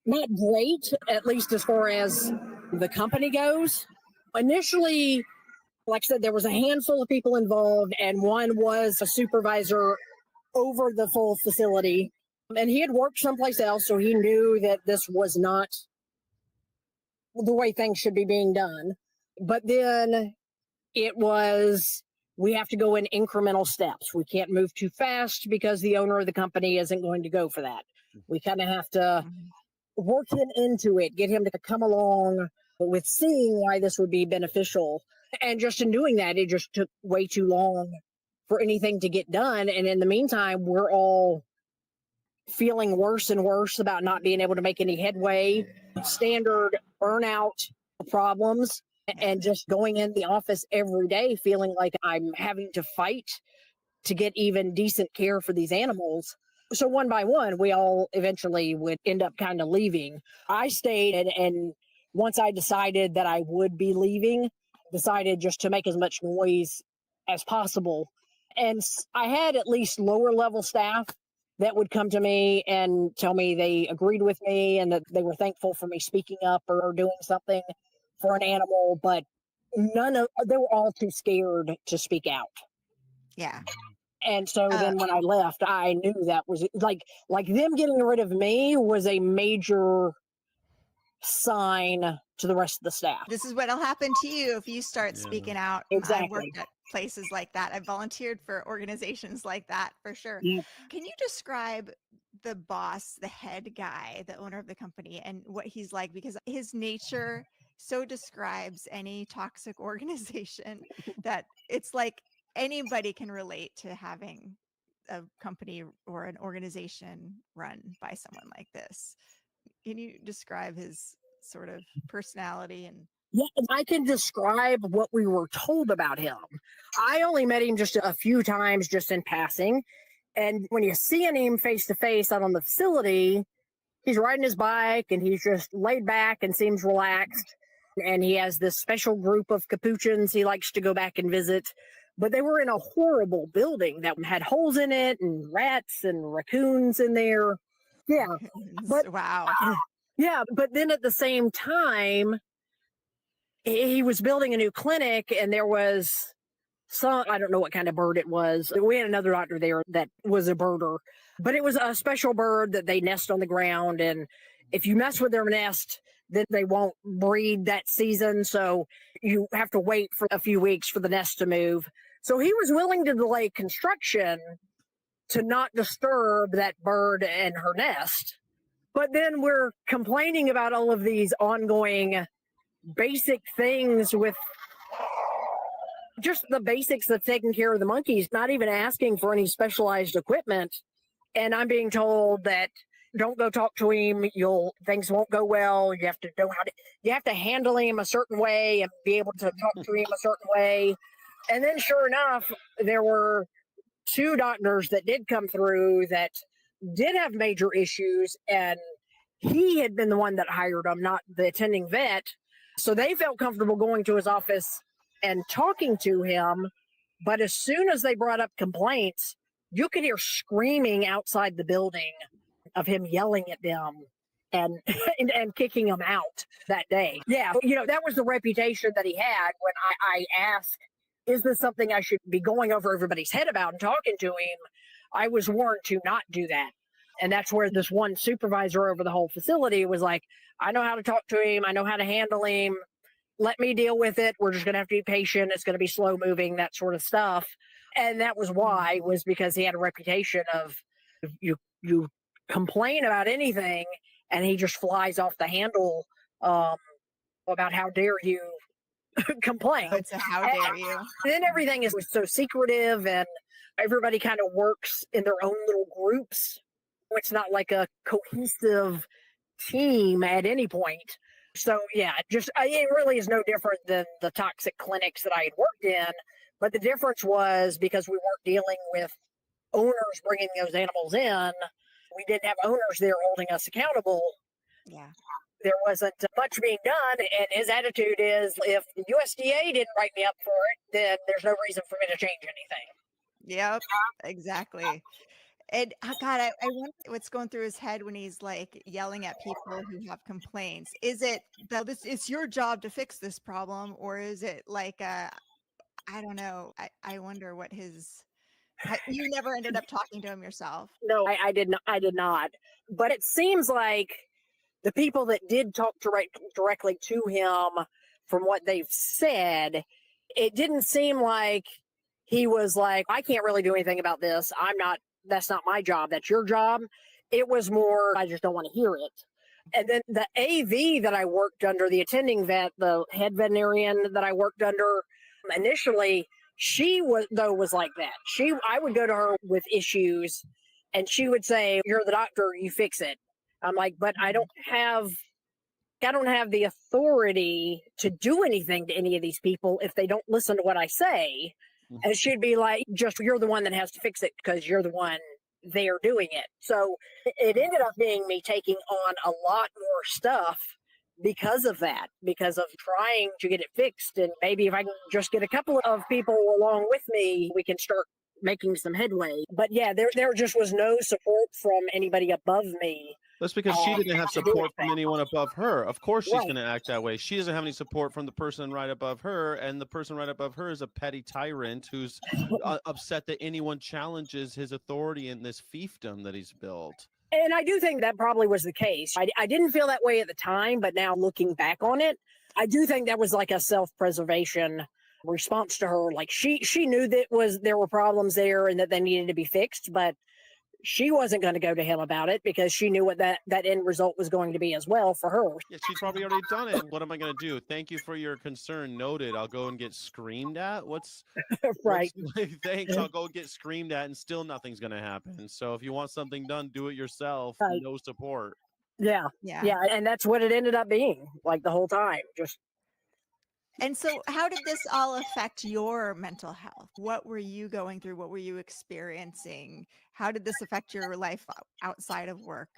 Not great, at least as far as the company goes. Initially, like I said, there was a handful of people involved, and one was a supervisor over the full facility. And he had worked someplace else, so he knew that this was not the way things should be being done. But then it was, we have to go in incremental steps. We can't move too fast because the owner of the company isn't going to go for that. We kind of have to work him into it, get him to come along with seeing why this would be beneficial. And just in doing that, it just took way too long for anything to get done. And in the meantime, we're all feeling worse and worse about not being able to make any headway, standard burnout problems, and just going in the office every day feeling like I'm having to fight to get even decent care for these animals. So one by one, we all eventually would end up kind of leaving. I stayed, and once I decided that I would be leaving, decided just to make as much noise as possible. And I had at least lower level staff that would come to me and tell me they agreed with me and that they were thankful for me speaking up or doing something for an animal, but they were all too scared to speak out. Yeah. And so then when I left, I knew that was like them getting rid of me was a major sign to the rest of the staff. This is what'll happen to you if you start speaking out. Exactly. I've worked at places like that. I've volunteered for organizations like that for sure. Yeah. Can you describe the boss, the head guy, the owner of the company, and what he's like? Because his nature so describes any toxic organization that it's like anybody can relate to having a company or an organization run by someone like this. Can you describe his sort of personality? And yeah, I can describe what we were told about him. I only met him just a few times, just in passing. And when you see him face to face out on the facility, he's riding his bike and he's just laid back and seems relaxed. And he has this special group of capuchins he likes to go back and visit. But they were in a horrible building that had holes in it and rats and raccoons in there. Yeah. But wow. Yeah, but then at the same time, he was building a new clinic and there was I don't know what kind of bird it was. We had another doctor there that was a birder, but it was a special bird that they nest on the ground. And if you mess with their nest, then they won't breed that season. So you have to wait for a few weeks for the nest to move. So he was willing to delay construction to not disturb that bird and her nest. But then we're complaining about all of these ongoing basic things with just the basics of taking care of the monkeys, not even asking for any specialized equipment. And I'm being told that don't go talk to him. Things won't go well. You have to know you have to handle him a certain way and be able to talk to him a certain way. And then sure enough, there were 2 doctors that did come through that did have major issues. And he had been the one that hired them, not the attending vet. So they felt comfortable going to his office and talking to him. But as soon as they brought up complaints, you could hear screaming outside the building of him yelling at them and and kicking them out that day. Yeah, that was the reputation that he had. When I asked, is this something I should be going over everybody's head about and talking to him, I was warned to not do that. And that's where this one supervisor over the whole facility was like, I know how to talk to him. I know how to handle him. Let me deal with it. We're just going to have to be patient. It's going to be slow moving, that sort of stuff. And that was why, was because he had a reputation of you complain about anything and he just flies off the handle about how dare you complain. It's a how dare you. And then everything is so secretive and everybody kind of works in their own little groups. It's not like a cohesive team at any point. So yeah, it really is no different than the toxic clinics that I had worked in. But the difference was because we weren't dealing with owners bringing those animals in, we didn't have owners there holding us accountable. Yeah. there wasn't much being done. And his attitude is, if the USDA didn't write me up for it, then there's no reason for me to change anything. Yep, exactly. And God, I wonder what's going through his head when he's like yelling at people who have complaints. Is it that it's your job to fix this problem, or is it like I don't know. I wonder what you never ended up talking to him yourself. No, I did not. I did not. But it seems like the people that did talk directly to him, from what they've said, it didn't seem like he was like, I can't really do anything about this. That's not my job. That's your job. It was more, I just don't want to hear it. And then the AV that I worked under, the attending vet, the head veterinarian that I worked under initially, she was like that. I would go to her with issues and she would say, you're the doctor, you fix it. I'm like, but I don't have the authority to do anything to any of these people if they don't listen to what I say. And she'd be like, just you're the one that has to fix it because you're the one there doing it. So it ended up being me taking on a lot more stuff because of that, because of trying to get it fixed. And maybe if I can just get a couple of people along with me, we can start making some headway. But yeah, there just was no support from anybody above me. That's because she didn't have support from anyone above her. Of course she's Right. going to act that way. She doesn't have any support from the person right above her, and the person right above her is a petty tyrant who's upset that anyone challenges his authority in this fiefdom that he's built. And I do think that probably was the case. I didn't feel that way at the time, but now looking back on it, I do think that was like a self-preservation response to her. Like she knew that there were problems there and that they needed to be fixed, but she wasn't going to go to him about it because she knew what that end result was going to be as well for her. Yeah, she's probably already done it. What am I going to do? Thank you for your concern. Noted. I'll go and get screamed at. Right. Thanks. I'll go get screamed at and still nothing's going to happen. So if you want something done, do it yourself. Right. No support. Yeah. And that's what it ended up being like the whole time. And so how did this all affect your mental health? What were you going through? What were you experiencing? How did this affect your life outside of work?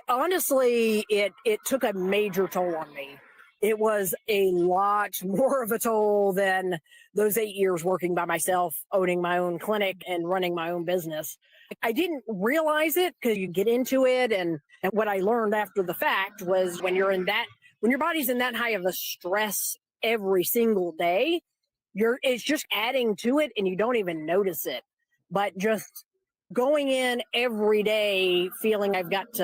Honestly, it took a major toll on me. It was a lot more of a toll than those 8 years working by myself, owning my own clinic and running my own business. I didn't realize it because you get into it. And what I learned after the fact was when your body's in that high of a stress every single day, it's just adding to it and you don't even notice it. But just going in every day feeling I've got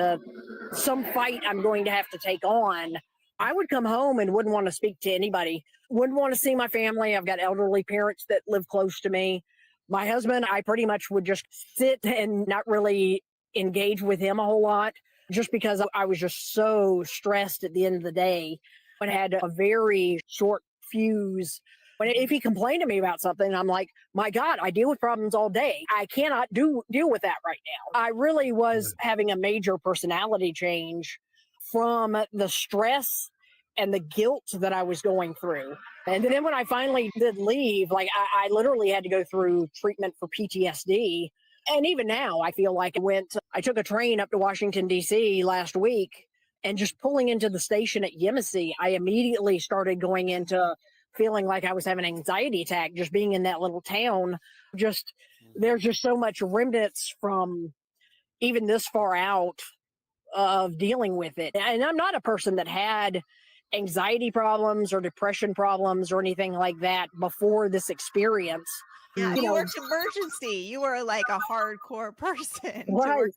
some fight I'm going to have to take on, I would come home and wouldn't want to speak to anybody, wouldn't want to see my family. I've got elderly parents that live close to me. My husband, I pretty much would just sit and not really engage with him a whole lot just because I was just so stressed at the end of the day. I had a very short fuse. If he complained to me about something, I'm like, my God, I deal with problems all day. I cannot deal with that right now. I really was having a major personality change from the stress and the guilt that I was going through. And then when I finally did leave, like I literally had to go through treatment for PTSD. And even now, I feel like I took a train up to Washington, D.C. last week, and just pulling into the station at Yemisi, I immediately started going into feeling like I was having an anxiety attack just being in that little town. There's just so much remnants from even this far out of dealing with it. And I'm not a person that had anxiety problems or depression problems or anything like that before this experience. Yeah, you worked emergency. You were like a hardcore person. Right.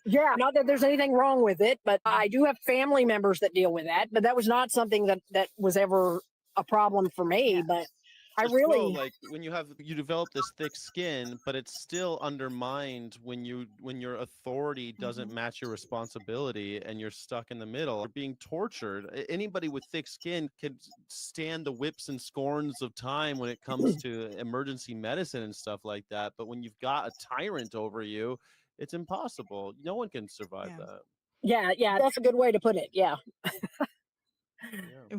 Yeah. Not that there's anything wrong with it, but I do have family members that deal with that. But that was not something that was ever a problem for me. But I really like when you develop this thick skin, but it's still undermined when your authority doesn't match your responsibility and you're stuck in the middle. You're being tortured. Anybody with thick skin can stand the whips and scorns of time when it comes to emergency medicine and stuff like that. But when you've got a tyrant over you, it's impossible. No one can survive that. Yeah, that's a good way to put it. Yeah.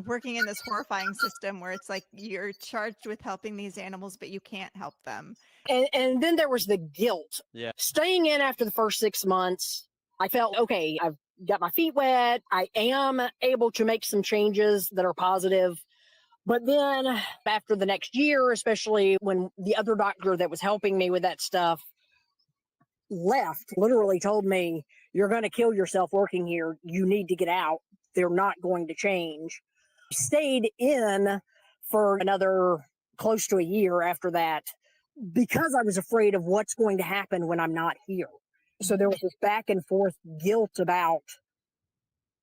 Working in this horrifying system where it's like you're charged with helping these animals, but you can't help them. And then there was the guilt. Yeah. Staying in after the first 6 months, I felt, okay, I've got my feet wet. I am able to make some changes that are positive. But then after the next year, especially when the other doctor that was helping me with that stuff left, literally told me, you're going to kill yourself working here. You need to get out. They're not going to change. Stayed in for another close to a year after that because I was afraid of what's going to happen when I'm not here. So there was this back and forth guilt about,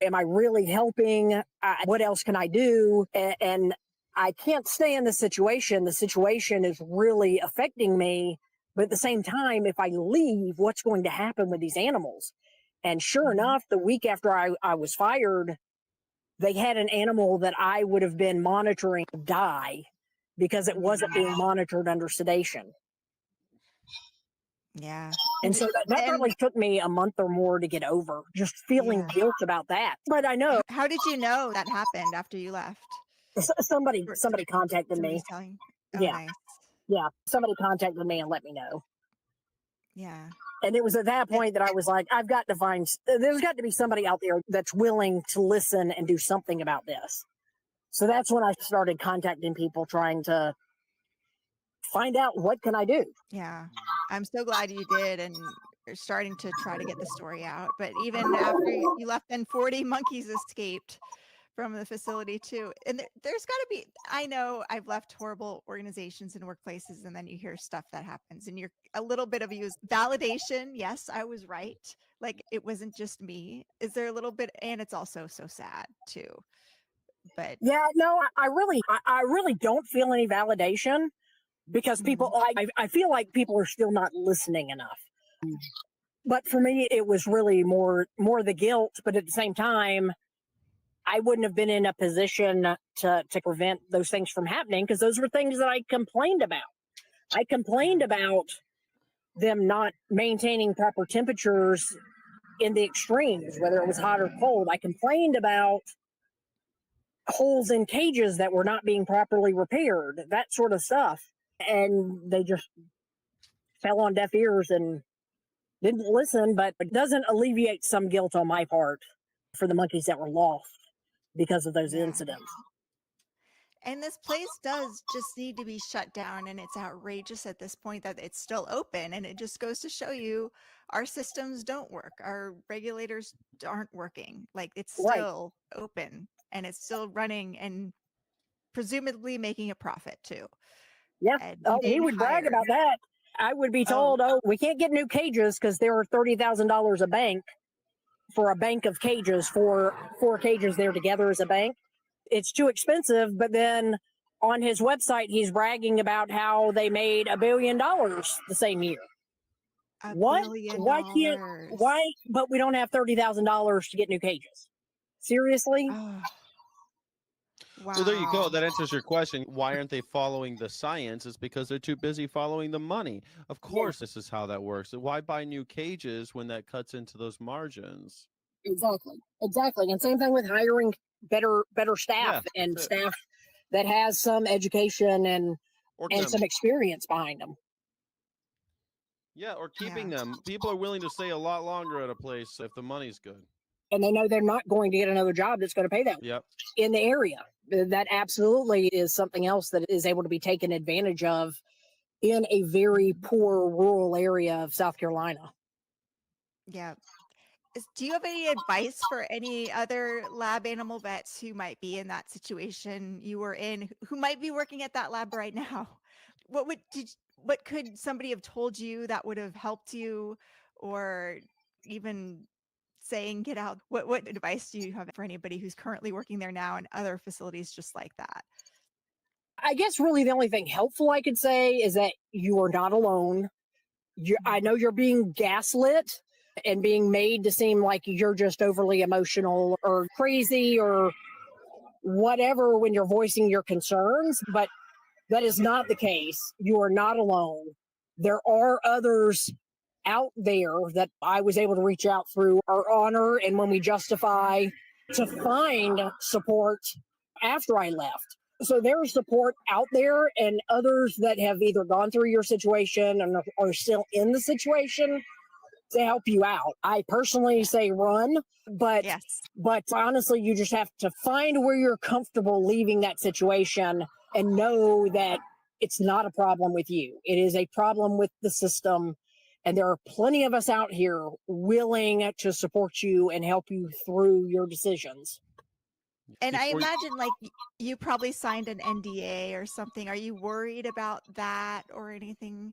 am I really helping? What else can I do? And I can't stay in this situation. The situation is really affecting me. But at the same time, if I leave, what's going to happen with these animals? And sure enough, the week after I was fired, they had an animal that I would have been monitoring die because it wasn't being monitored under sedation. Yeah. And so that probably took me a month or more to get over, just feeling guilt about that. But I know. How did you know that happened after you left? Somebody contacted me. Telling. Oh, Yeah. nice. Yeah. Somebody contacted me and let me know. Yeah. And it was at that point that I was like, there's got to be somebody out there that's willing to listen and do something about this. So that's when I started contacting people, trying to find out, what can I do? Yeah. I'm so glad you did. And you're starting to try to get the story out. But even after you left, then 40 monkeys escaped from the facility too. And there's got to be, I know I've left horrible organizations and workplaces, and then you hear stuff that happens and you're a little bit of validation. Yes, I was right. Like, it wasn't just me. Is there a little bit? And it's also so sad too. But yeah, no, I really don't feel any validation because people, I feel like people are still not listening enough. But for me, it was really more the guilt. But at the same time, I wouldn't have been in a position to prevent those things from happening because those were things that I complained about. I complained about them not maintaining proper temperatures in the extremes, whether it was hot or cold. I complained about holes in cages that were not being properly repaired, that sort of stuff. And they just fell on deaf ears and didn't listen, but it doesn't alleviate some guilt on my part for the monkeys that were lost because of those incidents. And this place does just need to be shut down. And it's outrageous at this point that it's still open. And it just goes to show you our systems don't work. Our regulators aren't working. Like, it's still open and it's still running and presumably making a profit too. Yeah. He would brag about that. I would be told, we can't get new cages because they were $30,000 a bank for a bank of cages, four cages there together as a bank. It's too expensive. But then on his website, he's bragging about how they made $1 billion the same year. What? Why? But we don't have $30,000 to get new cages. Seriously? Oh. Wow. Well, there you go. That answers your question. Why aren't they following the science? It's because they're too busy following the money. Of course, this is how that works. Why buy new cages when that cuts into those margins? Exactly. And same thing with hiring better staff and staff that has some education and some experience behind them. Yeah, or keeping them. People are willing to stay a lot longer at a place if the money's good. And they know they're not going to get another job that's going to pay that in the area. That absolutely is something else that is able to be taken advantage of in a very poor rural area of South Carolina. Yeah. Do you have any advice for any other lab animal vets who might be in that situation you were in, who might be working at that lab right now? What could somebody have told you that would have helped you, or even saying get out? What advice do you have for anybody who's currently working there now and other facilities just like that? I guess really the only thing helpful I could say is that you are not alone. I know you're being gaslit and being made to seem like you're just overly emotional or crazy or whatever when you're voicing your concerns, but that is not the case. You are not alone. There are others out there that I was able to reach out through our honor and when we justify to find support after I left. So there's support out there, and others that have either gone through your situation and are still in the situation to help you out. I personally say run, but Yes. honestly, you just have to find where you're comfortable leaving that situation and know that it's not a problem with you. It is a problem with the system. And there are plenty of us out here willing to support you and help you through your decisions. And I Before you- imagine like you probably signed an NDA or something. Are you worried about that or anything?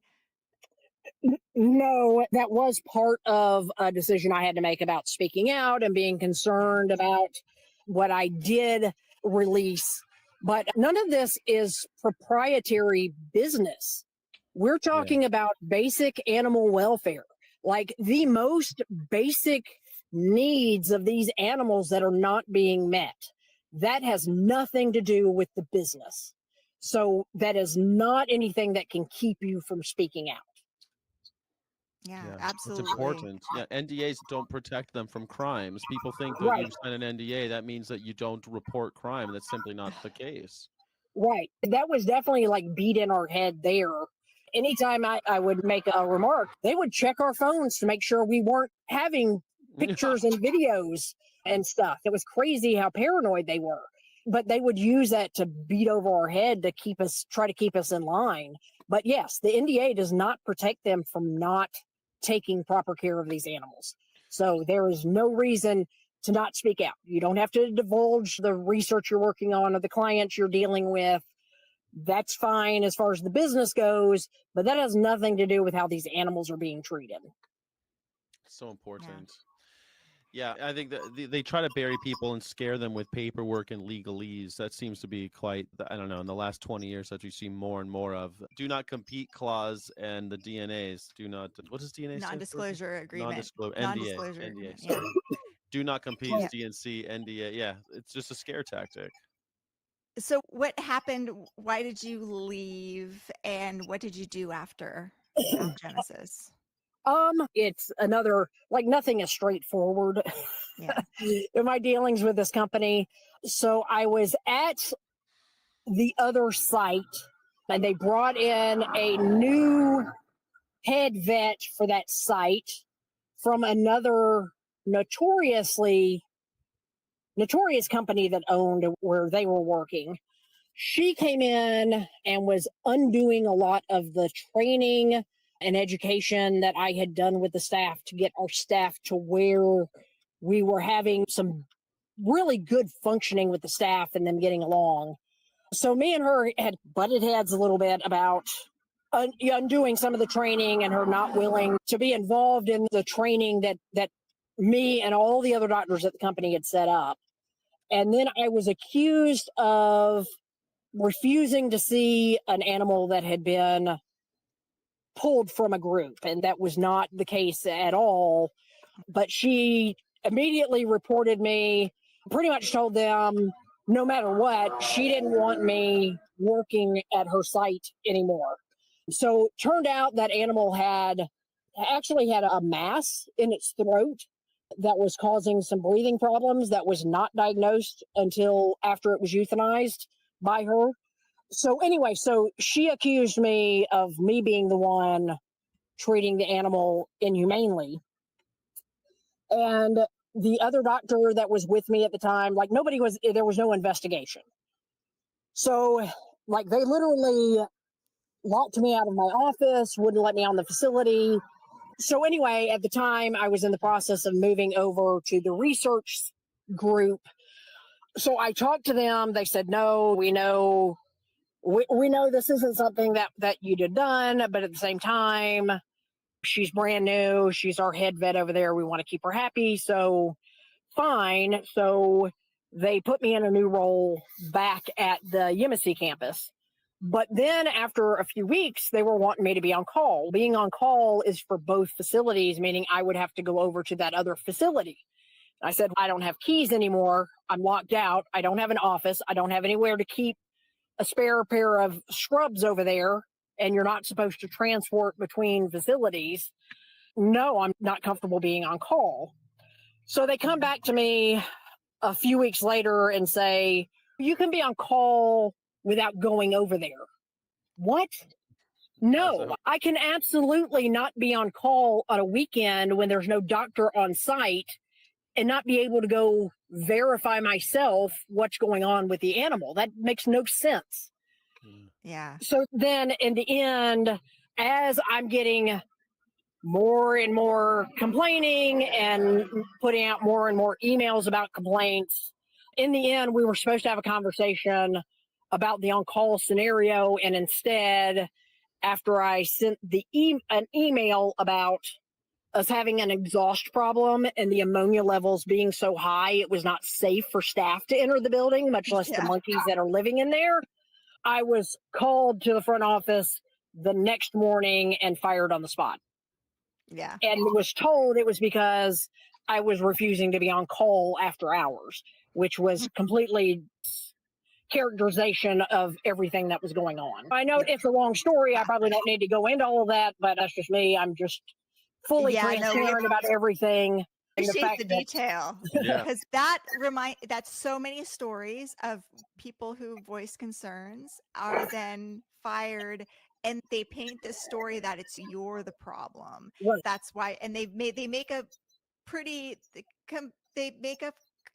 No, that was part of a decision I had to make about speaking out and being concerned about what I did release. But none of this is proprietary business. We're talking about basic animal welfare, like the most basic needs of these animals that are not being met. That has nothing to do with the business. So that is not anything that can keep you from speaking out. Yeah, Yeah, absolutely. it's important. Yeah, NDAs don't protect them from crimes. People think that Right. you've signed an NDA, that means that you don't report crime. That's simply not the case. Right. That was definitely like beat in our head there. Anytime I would make a remark, they would check our phones to make sure we weren't having pictures and videos and stuff. It was crazy how paranoid they were. But they would use that to beat over our head to try to keep us in line. But yes, the NDA does not protect them from not taking proper care of these animals. So there is no reason to not speak out. You don't have to divulge the research you're working on or the clients you're dealing with. That's fine as far as the business goes, but that has nothing to do with how these animals are being treated. So important. Yeah, I think that they try to bury people and scare them with paperwork and legalese. That seems to be quite, I don't know, in the last 20 years that we see more and more of. Do not compete clause and the DNAs. Do not, what does DNA stand for? Non-disclosure agreement. Non-disclosure. Non-disclosure NDA. agreement, Sorry. yeah. Do not compete Yeah. is DNC, NDA. Yeah, it's just a scare tactic. So what happened? Why did you leave? And what did you do after Genesis? It's another, like, nothing is straightforward Yeah. in my dealings with this company. So I was at the other site and they brought in a new head vet for that site from another notorious company that owned where they were working. She came in and was undoing a lot of the training and education that I had done with the staff to get our staff to where we were having some really good functioning with the staff and them getting along. So me and her had butted heads a little bit about undoing some of the training and her not willing to be involved in the training that me and all the other doctors at the company had set up. And then I was accused of refusing to see an animal that had been pulled from a group, and that was not the case at all. But she immediately reported me, pretty much told them no matter what, she didn't want me working at her site anymore. So turned out that animal actually had a mass in its throat that was causing some breathing problems that was not diagnosed until after it was euthanized by her. So anyway, so she accused me of me being the one treating the animal inhumanely. And the other doctor that was with me at the time, like there was no investigation. So like they literally locked me out of my office, wouldn't let me on the facility. So anyway, at the time I was in the process of moving over to the research group. So I talked to them. They said, no, we know this isn't something that you'd have done, but at the same time, she's brand new. She's our head vet over there. We want to keep her happy. So fine. So they put me in a new role back at the Yemassee campus. But then after a few weeks, they were wanting me to be on call. Being on call is for both facilities, meaning I would have to go over to that other facility. I said, I don't have keys anymore. I'm locked out. I don't have an office. I don't have anywhere to keep a spare pair of scrubs over there, and you're not supposed to transport between facilities. No, I'm not comfortable being on call. So they come back to me a few weeks later and say, you can be on call without going over there. What? No, I can absolutely not be on call on a weekend when there's no doctor on site and not be able to go verify myself what's going on with the animal. That makes no sense. Yeah. So then in the end, as I'm getting more and more complaining and putting out more and more emails about complaints, in the end, we were supposed to have a conversation about the on-call scenario. And instead, after I sent an email about us having an exhaust problem and the ammonia levels being so high, it was not safe for staff to enter the building, much less the monkeys that are living in there. I was called to the front office the next morning and fired on the spot. Yeah. And was told it was because I was refusing to be on call after hours, which was completely characterization of everything that was going on. I know it's a long story. I probably don't need to go into all of that, but that's just me. I'm just fully transparent about everything. Appreciate the detail, because that's so many stories of people who voice concerns are then fired, and they paint this story that it's you're the problem. Right. That's why, and they make a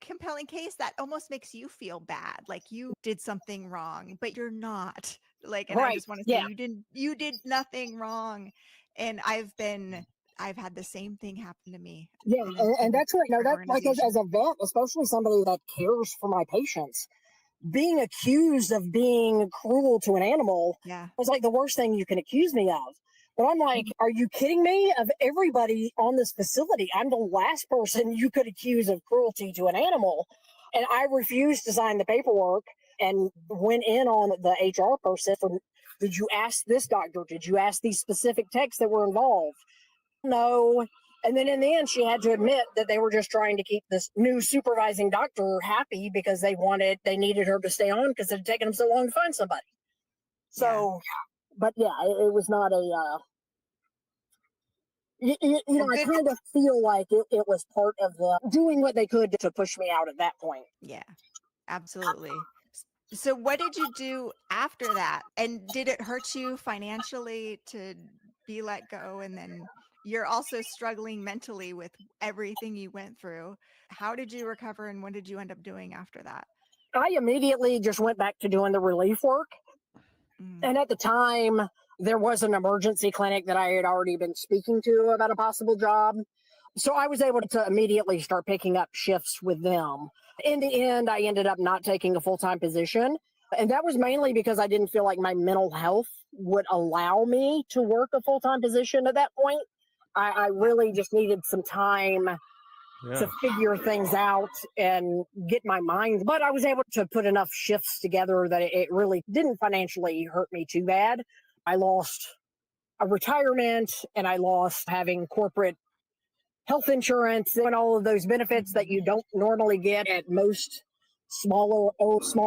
compelling case that almost makes you feel bad, like you did something wrong, but you're not. Like, and I just want to say you did nothing wrong. And I've had the same thing happen to me. Yeah, and that's what, that's like as a vet, especially somebody that cares for my patients, being accused of being cruel to an animal was like the worst thing you can accuse me of. But I'm like, are you kidding me? Of everybody on this facility, I'm the last person you could accuse of cruelty to an animal. And I refused to sign the paperwork and went in on the HR person for, did you ask this doctor? Did you ask these specific techs that were involved? No. And then in the end, she had to admit that they were just trying to keep this new supervising doctor happy because they needed her to stay on because it had taken them so long to find somebody. So, but yeah, it was not a, I kind of feel like it was part of the doing what they could to push me out at that point. Yeah, absolutely. So what did you do after that? And did it hurt you financially to be let go? And then you're also struggling mentally with everything you went through. How did you recover, and what did you end up doing after that? I immediately just went back to doing the relief work. And at the time, there was an emergency clinic that I had already been speaking to about a possible job. So I was able to immediately start picking up shifts with them. In the end, I ended up not taking a full-time position. And that was mainly because I didn't feel like my mental health would allow me to work a full-time position at that point. I really just needed some time to figure things out and get my mind. But I was able to put enough shifts together that it really didn't financially hurt me too bad. I lost a retirement and I lost having corporate health insurance and all of those benefits that you don't normally get at most small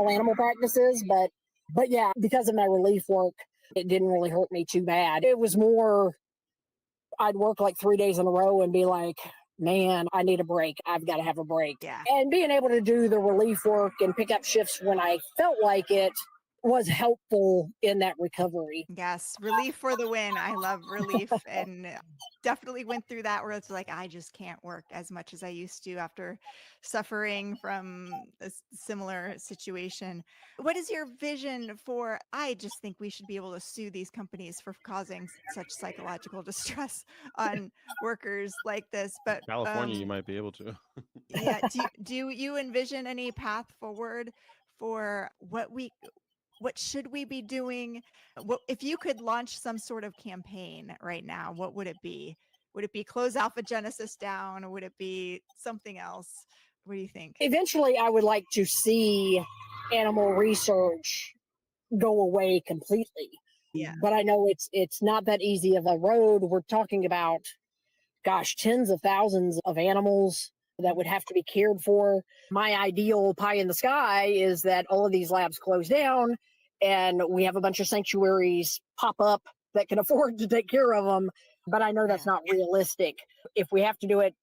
animal practices. But yeah, because of my relief work, it didn't really hurt me too bad. It was more, I'd work like 3 days in a row and be like, man, I need a break. I've got to have a break. Yeah. And being able to do the relief work and pick up shifts when I felt like it was helpful in that recovery. Yes, relief for the win. I love relief, and definitely went through that where it's like, I just can't work as much as I used to after suffering from a similar situation. What is your vision for, I just think we should be able to sue these companies for causing such psychological distress on workers like this. But California, you might be able to. Yeah. Do you envision any path forward for what should we be doing? What if you could launch some sort of campaign right now? What would it be? Would it be close Alpha Genesis down, or would it be something else? What do you think? Eventually, I would like to see animal research go away completely. Yeah. But I know it's not that easy of a road. We're talking about, gosh, tens of thousands of animals that would have to be cared for. My ideal pie in the sky is that all of these labs close down and we have a bunch of sanctuaries pop up that can afford to take care of them. But I know that's not realistic. If we have to do it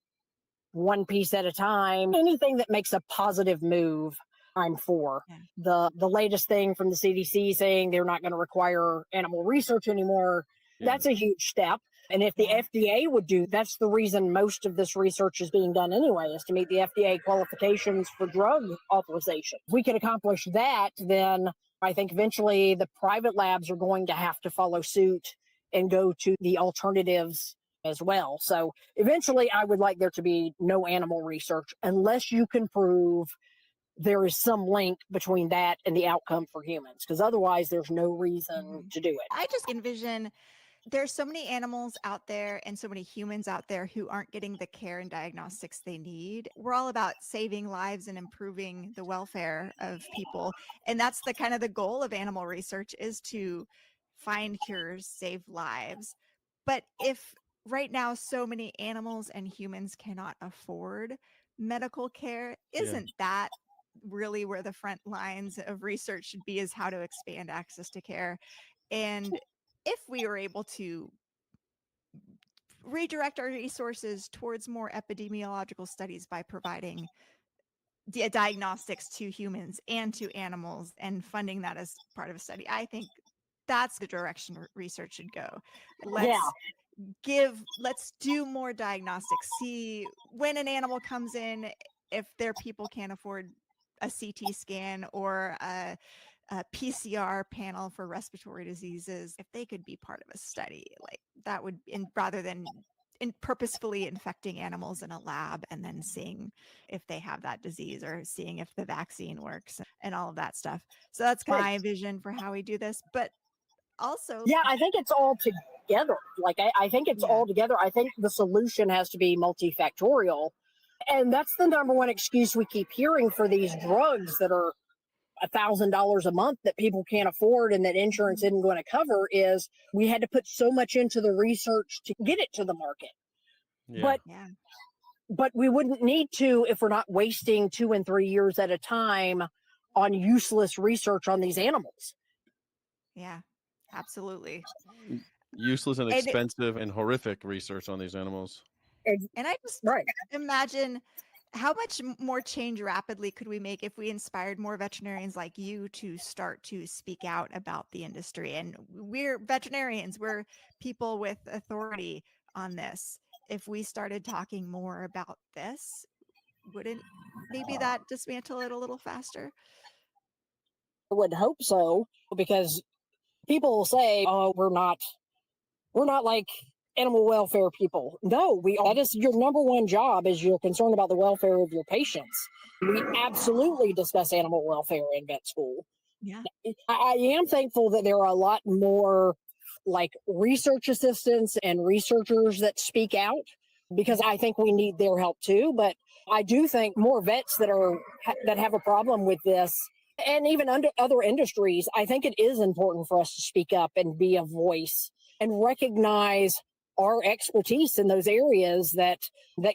one piece at a time, anything that makes a positive move, I'm for. Yeah. The latest thing from the CDC saying they're not going to require animal research anymore, Yeah. that's a huge step. And if the Yeah. FDA would do, that's the reason most of this research is being done anyway, is to meet the FDA qualifications for drug authorization. If we can accomplish that, then I think eventually the private labs are going to have to follow suit and go to the alternatives as well. So eventually I would like there to be no animal research unless you can prove there is some link between that and the outcome for humans, because otherwise there's no reason to do it. I just envision there's so many animals out there and so many humans out there who aren't getting the care and diagnostics they need. We're all about saving lives and improving the welfare of people. And that's the kind of the goal of animal research, is to find cures, save lives. But if right now so many animals and humans cannot afford medical care, isn't that really where the front lines of research should be, is how to expand access to care? And if we were able to redirect our resources towards more epidemiological studies by providing diagnostics to humans and to animals and funding that as part of a study, I think that's the direction research should go. Let's do more diagnostics. See when an animal comes in, if their people can't afford a CT scan or a PCR panel for respiratory diseases, if they could be part of a study, like that would, rather than purposefully infecting animals in a lab and then seeing if they have that disease or seeing if the vaccine works and all of that stuff. So that's my vision for how we do this. But also, I think it's all together. Like, I think it's all together. I think the solution has to be multifactorial. And that's the number one excuse we keep hearing for these drugs that are $1,000 a month that people can't afford and that insurance isn't going to cover, is we had to put so much into the research to get it to the market. But we wouldn't need to if we're not wasting 2 and 3 years at a time on useless research on these animals. Yeah, absolutely. Useless and expensive and horrific research on these animals. And I just imagine how much more change rapidly could we make if we inspired more veterinarians like you to start to speak out about the industry. And we're veterinarians, we're people with authority on this. If we started talking more about this, wouldn't maybe that dismantle it a little faster? I would hope so, because people say, "Oh, we're not like animal welfare people." No, that is your number one job, is you're concerned about the welfare of your patients. We absolutely discuss animal welfare in vet school. Yeah. I am thankful that there are a lot more like research assistants and researchers that speak out, because I think we need their help too. But I do think more vets that have a problem with this, and even under other industries, I think it is important for us to speak up and be a voice and recognize our expertise in those areas that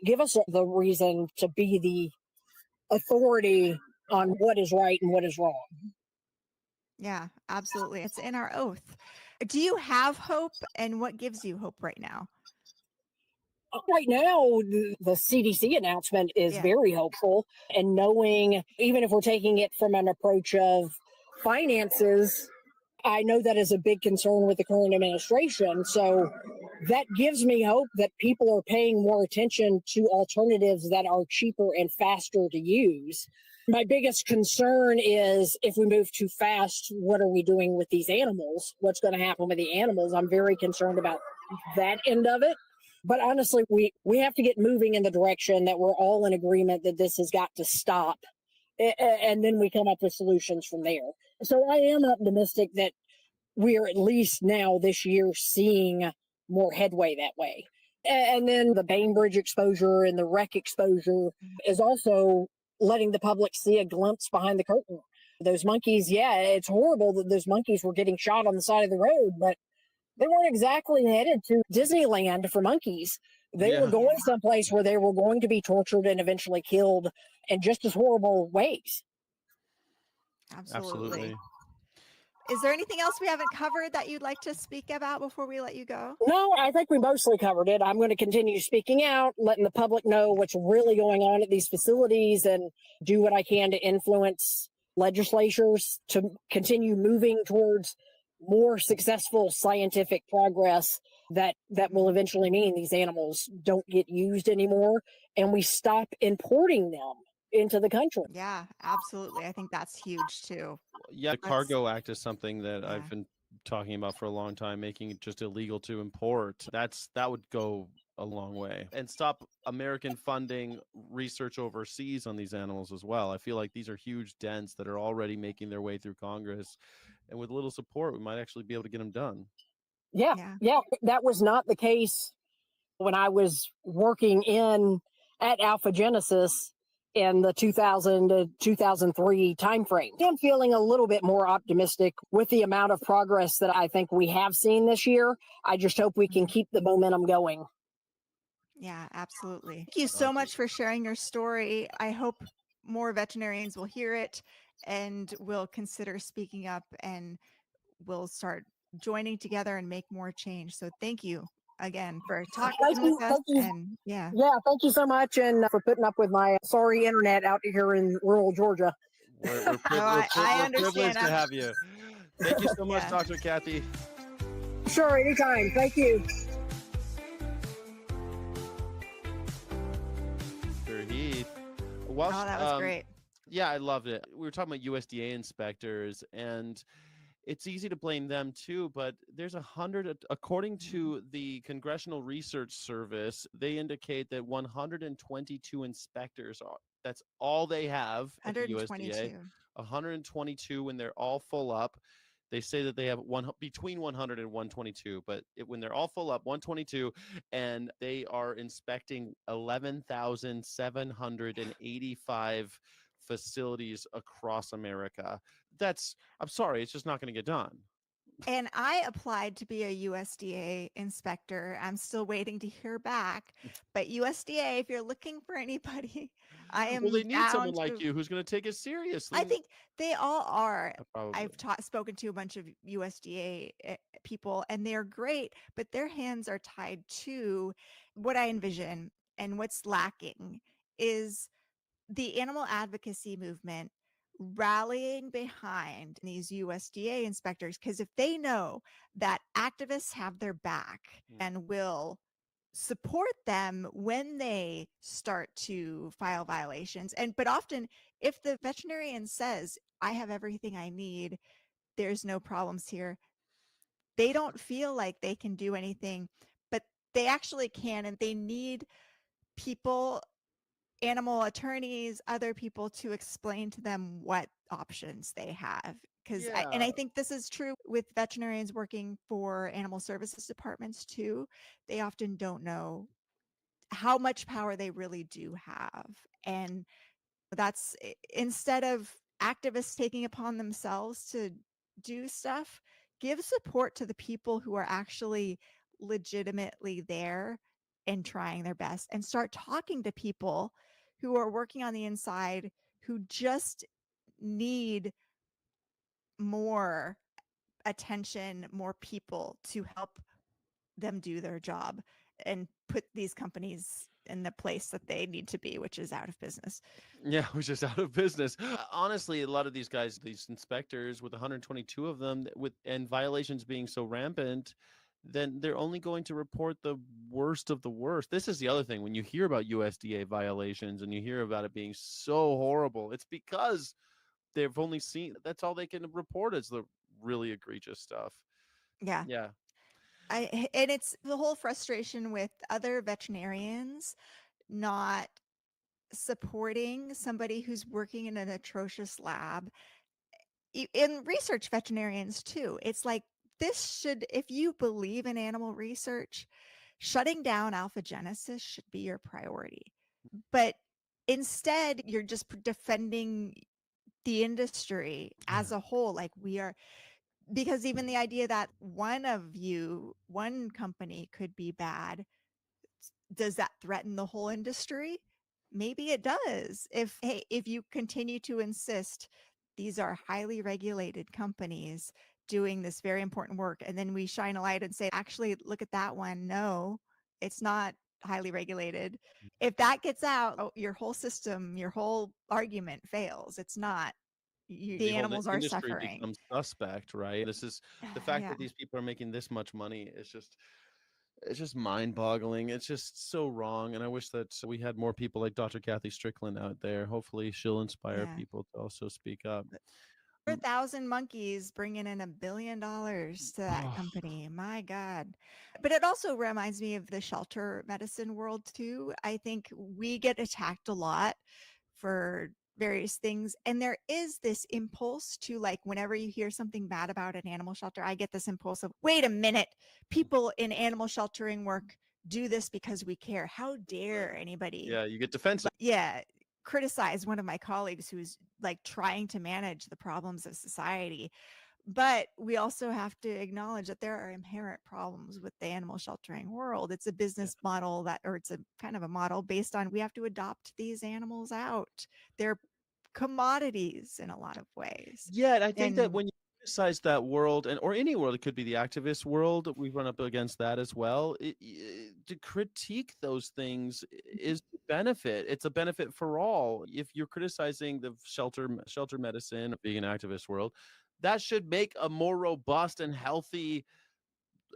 give us the reason to be the authority on what is right and what is wrong. Yeah, absolutely. It's in our oath. Do you have hope, and what gives you hope right now? Right now, the CDC announcement is very hopeful, and knowing, even if we're taking it from an approach of finances, I know that is a big concern with the current administration. So that gives me hope that people are paying more attention to alternatives that are cheaper and faster to use. My biggest concern is, if we move too fast, what are we doing with these animals? What's going to happen with the animals? I'm very concerned about that end of it. But honestly, we have to get moving in the direction that we're all in agreement that this has got to stop. And then we come up with solutions from there. So I am optimistic that we're at least now this year seeing more headway that way. And then the Bainbridge exposure and the wreck exposure is also letting the public see a glimpse behind the curtain. Those monkeys, it's horrible that those monkeys were getting shot on the side of the road, but they weren't exactly headed to Disneyland for monkeys. They were going someplace where they were going to be tortured and eventually killed in just as horrible ways. Absolutely. Is there anything else we haven't covered that you'd like to speak about before we let you go? No, I think we mostly covered it. I'm going to continue speaking out, letting the public know what's really going on at these facilities, and do what I can to influence legislatures to continue moving towards more successful scientific progress that will eventually mean these animals don't get used anymore and we stop importing them into the country. Yeah, absolutely. I think that's huge too. Yeah, the That's Cargo Act is something that yeah. I've been talking about for a long time, making it just illegal to import. That would go a long way and stop American funding research overseas on these animals as well. I feel like these are huge dents that are already making their way through Congress, and with a little support, we might actually be able to get them done. Yeah, Yeah. yeah, that was not the case when I was working at Alpha Genesis in the 2000 to 2003 timeframe. I'm feeling a little bit more optimistic with the amount of progress that I think we have seen this year. I just hope we can keep the momentum going. Yeah, absolutely. Thank you so much for sharing your story. I hope more veterinarians will hear it and will consider speaking up and will start joining together and make more change. So thank you again for talking with us. Thank you. And yeah. Yeah, thank you so much, and for putting up with my sorry internet out here in rural Georgia. We're I understand. privileged to have you. Thank you so much, Yeah. Dr. Kathy. Sure, anytime. Thank you. Dr. Heath. Well, Oh, that was great. Yeah, I loved it. We were talking about USDA inspectors, and it's easy to blame them too, but there's 100, according to the Congressional Research Service, they indicate that 122 inspectors are, that's all they have at the USDA. 122. 122 when they're all full up. They say that they have between 100 and 122, but when they're all full up, 122, and they are inspecting 11,785 facilities across America. I'm sorry, it's just not going to get done. And I applied to be a USDA inspector. I'm still waiting to hear back. But USDA, if you're looking for anybody, I am Well, they need down someone like to. you who's going to take it seriously. I think they all are. Probably. I've spoken to a bunch of USDA people, and they're great, but their hands are tied to what I envision. And what's lacking is the animal advocacy movement rallying behind these USDA inspectors, because if they know that activists have their back and will support them when they start to file violations, but often if the veterinarian says, I have everything I need, there's no problems here, they don't feel like they can do anything, but they actually can, and they need people, animal attorneys, other people to explain to them what options they have. And I think this is true with veterinarians working for animal services departments too. They often don't know how much power they really do have. And that's, instead of activists taking upon themselves to do stuff, give support to the people who are actually legitimately there and trying their best, and start talking to people who are working on the inside who just need more attention, more people to help them do their job and put these companies in the place that they need to be, which is out of business. Yeah, which is out of business. Honestly, a lot of these guys, these inspectors, with 122 of them, and violations being so rampant, then they're only going to report the worst of the worst. This is the other thing. When you hear about USDA violations and you hear about it being so horrible, it's because they've only seen, that's all they can report is the really egregious stuff. Yeah. Yeah. And it's the whole frustration with other veterinarians not supporting somebody who's working in an atrocious lab. In research veterinarians too, it's like, this should, if you believe in animal research, shutting down Alpha Genesis should be your priority. But instead, you're just defending the industry as a whole, like we are, because even the idea that one company could be bad, does that threaten the whole industry? Maybe it does. If you continue to insist these are highly regulated companies doing this very important work, and then we shine a light and say, actually, look at that one. No, it's not highly regulated. If that gets out, your whole system, your whole argument fails. It's not the whole animals are industry suffering. becomes suspect, right? This is the fact Yeah. that these people are making this much money is just it's just mind-boggling. It's just so wrong, and I wish that we had more people like Dr. Kathy Strickland out there. Hopefully, she'll inspire Yeah. people to also speak up. 1,000 monkeys bringing in $1 billion to that Oh, company. My God. But it also reminds me of the shelter medicine world too. I think we get attacked a lot for various things. And there is this impulse to, like, whenever you hear something bad about an animal shelter, I get this impulse of, wait a minute, people in animal sheltering work do this because we care. How dare anybody? yeah, you get defensive. Yeah, criticize one of my colleagues who's like trying to manage the problems of society. But we also have to acknowledge that there are inherent problems with the animal sheltering world. It's a business model or it's a kind of a model based on we have to adopt these animals out. They're commodities in a lot of ways. Yeah, and I think that And when you criticize that world, or any world, it could be the activist world, we run up against that as well. To critique those things is to benefit. It's a benefit for all. If you're criticizing the shelter medicine, being an activist world, that should make a more robust and healthy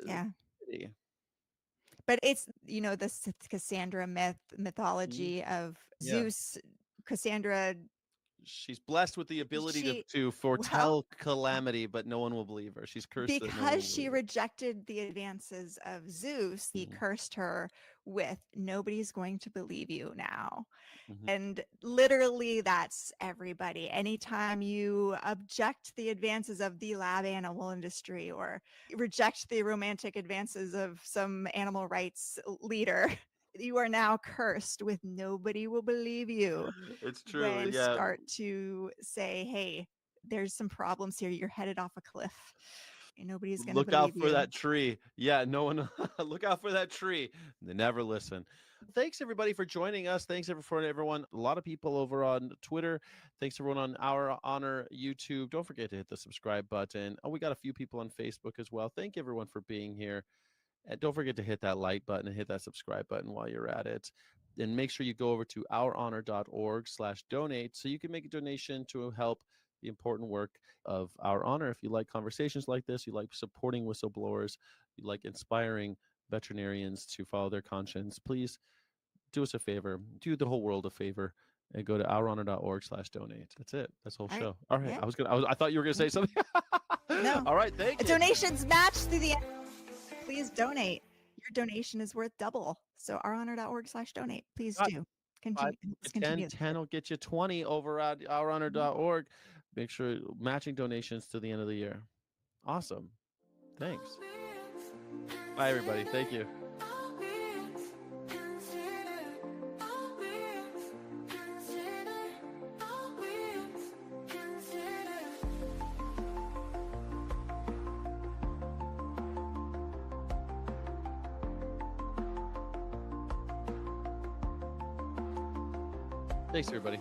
yeah, city. but it's, the Cassandra mythology of Yeah. Zeus, Cassandra. She's blessed with the ability to Well, foretell calamity, but no one will believe her. She's cursed that no one will because she believe her. rejected the advances of Zeus, he cursed her with nobody's going to believe you now. Mhm. And literally that's everybody. Anytime you object the advances of the lab animal industry or reject the romantic advances of some animal rights leader, you are now cursed with nobody will believe you. It's true. When you Yeah. start to say, hey, there's some problems here, you're headed off a cliff and nobody's going to Look out believe for you. that tree. Yeah, no one look out for that tree. They never listen. Thanks everybody for joining us. Thanks for everyone. A lot of people over on Twitter. Thanks everyone on Our Honor YouTube. Don't forget to hit the subscribe button. Oh, we got a few people on Facebook as well. Thank everyone for being here. And don't forget to hit that like button and hit that subscribe button while you're at it. And make sure you go over to ourhonor.org/donate so you can make a donation to help the important work of Our Honor. If you like conversations like this, you like supporting whistleblowers, you like inspiring veterinarians to follow their conscience, please do us a favor, do the whole world a favor, and go to ourhonor.org/donate. That's it. That's the whole All right. show. All right. Yeah. I thought you were gonna say something. No. All right. Thank you. Donations match through the. Please donate. Your donation is worth double. So ourhonor.org/donate. Please do. Continue. 10 will get you 20 over at ourhonor.org. Make sure matching donations to the end of the year. Awesome. Thanks. Bye, everybody. Thank you. Thanks, everybody.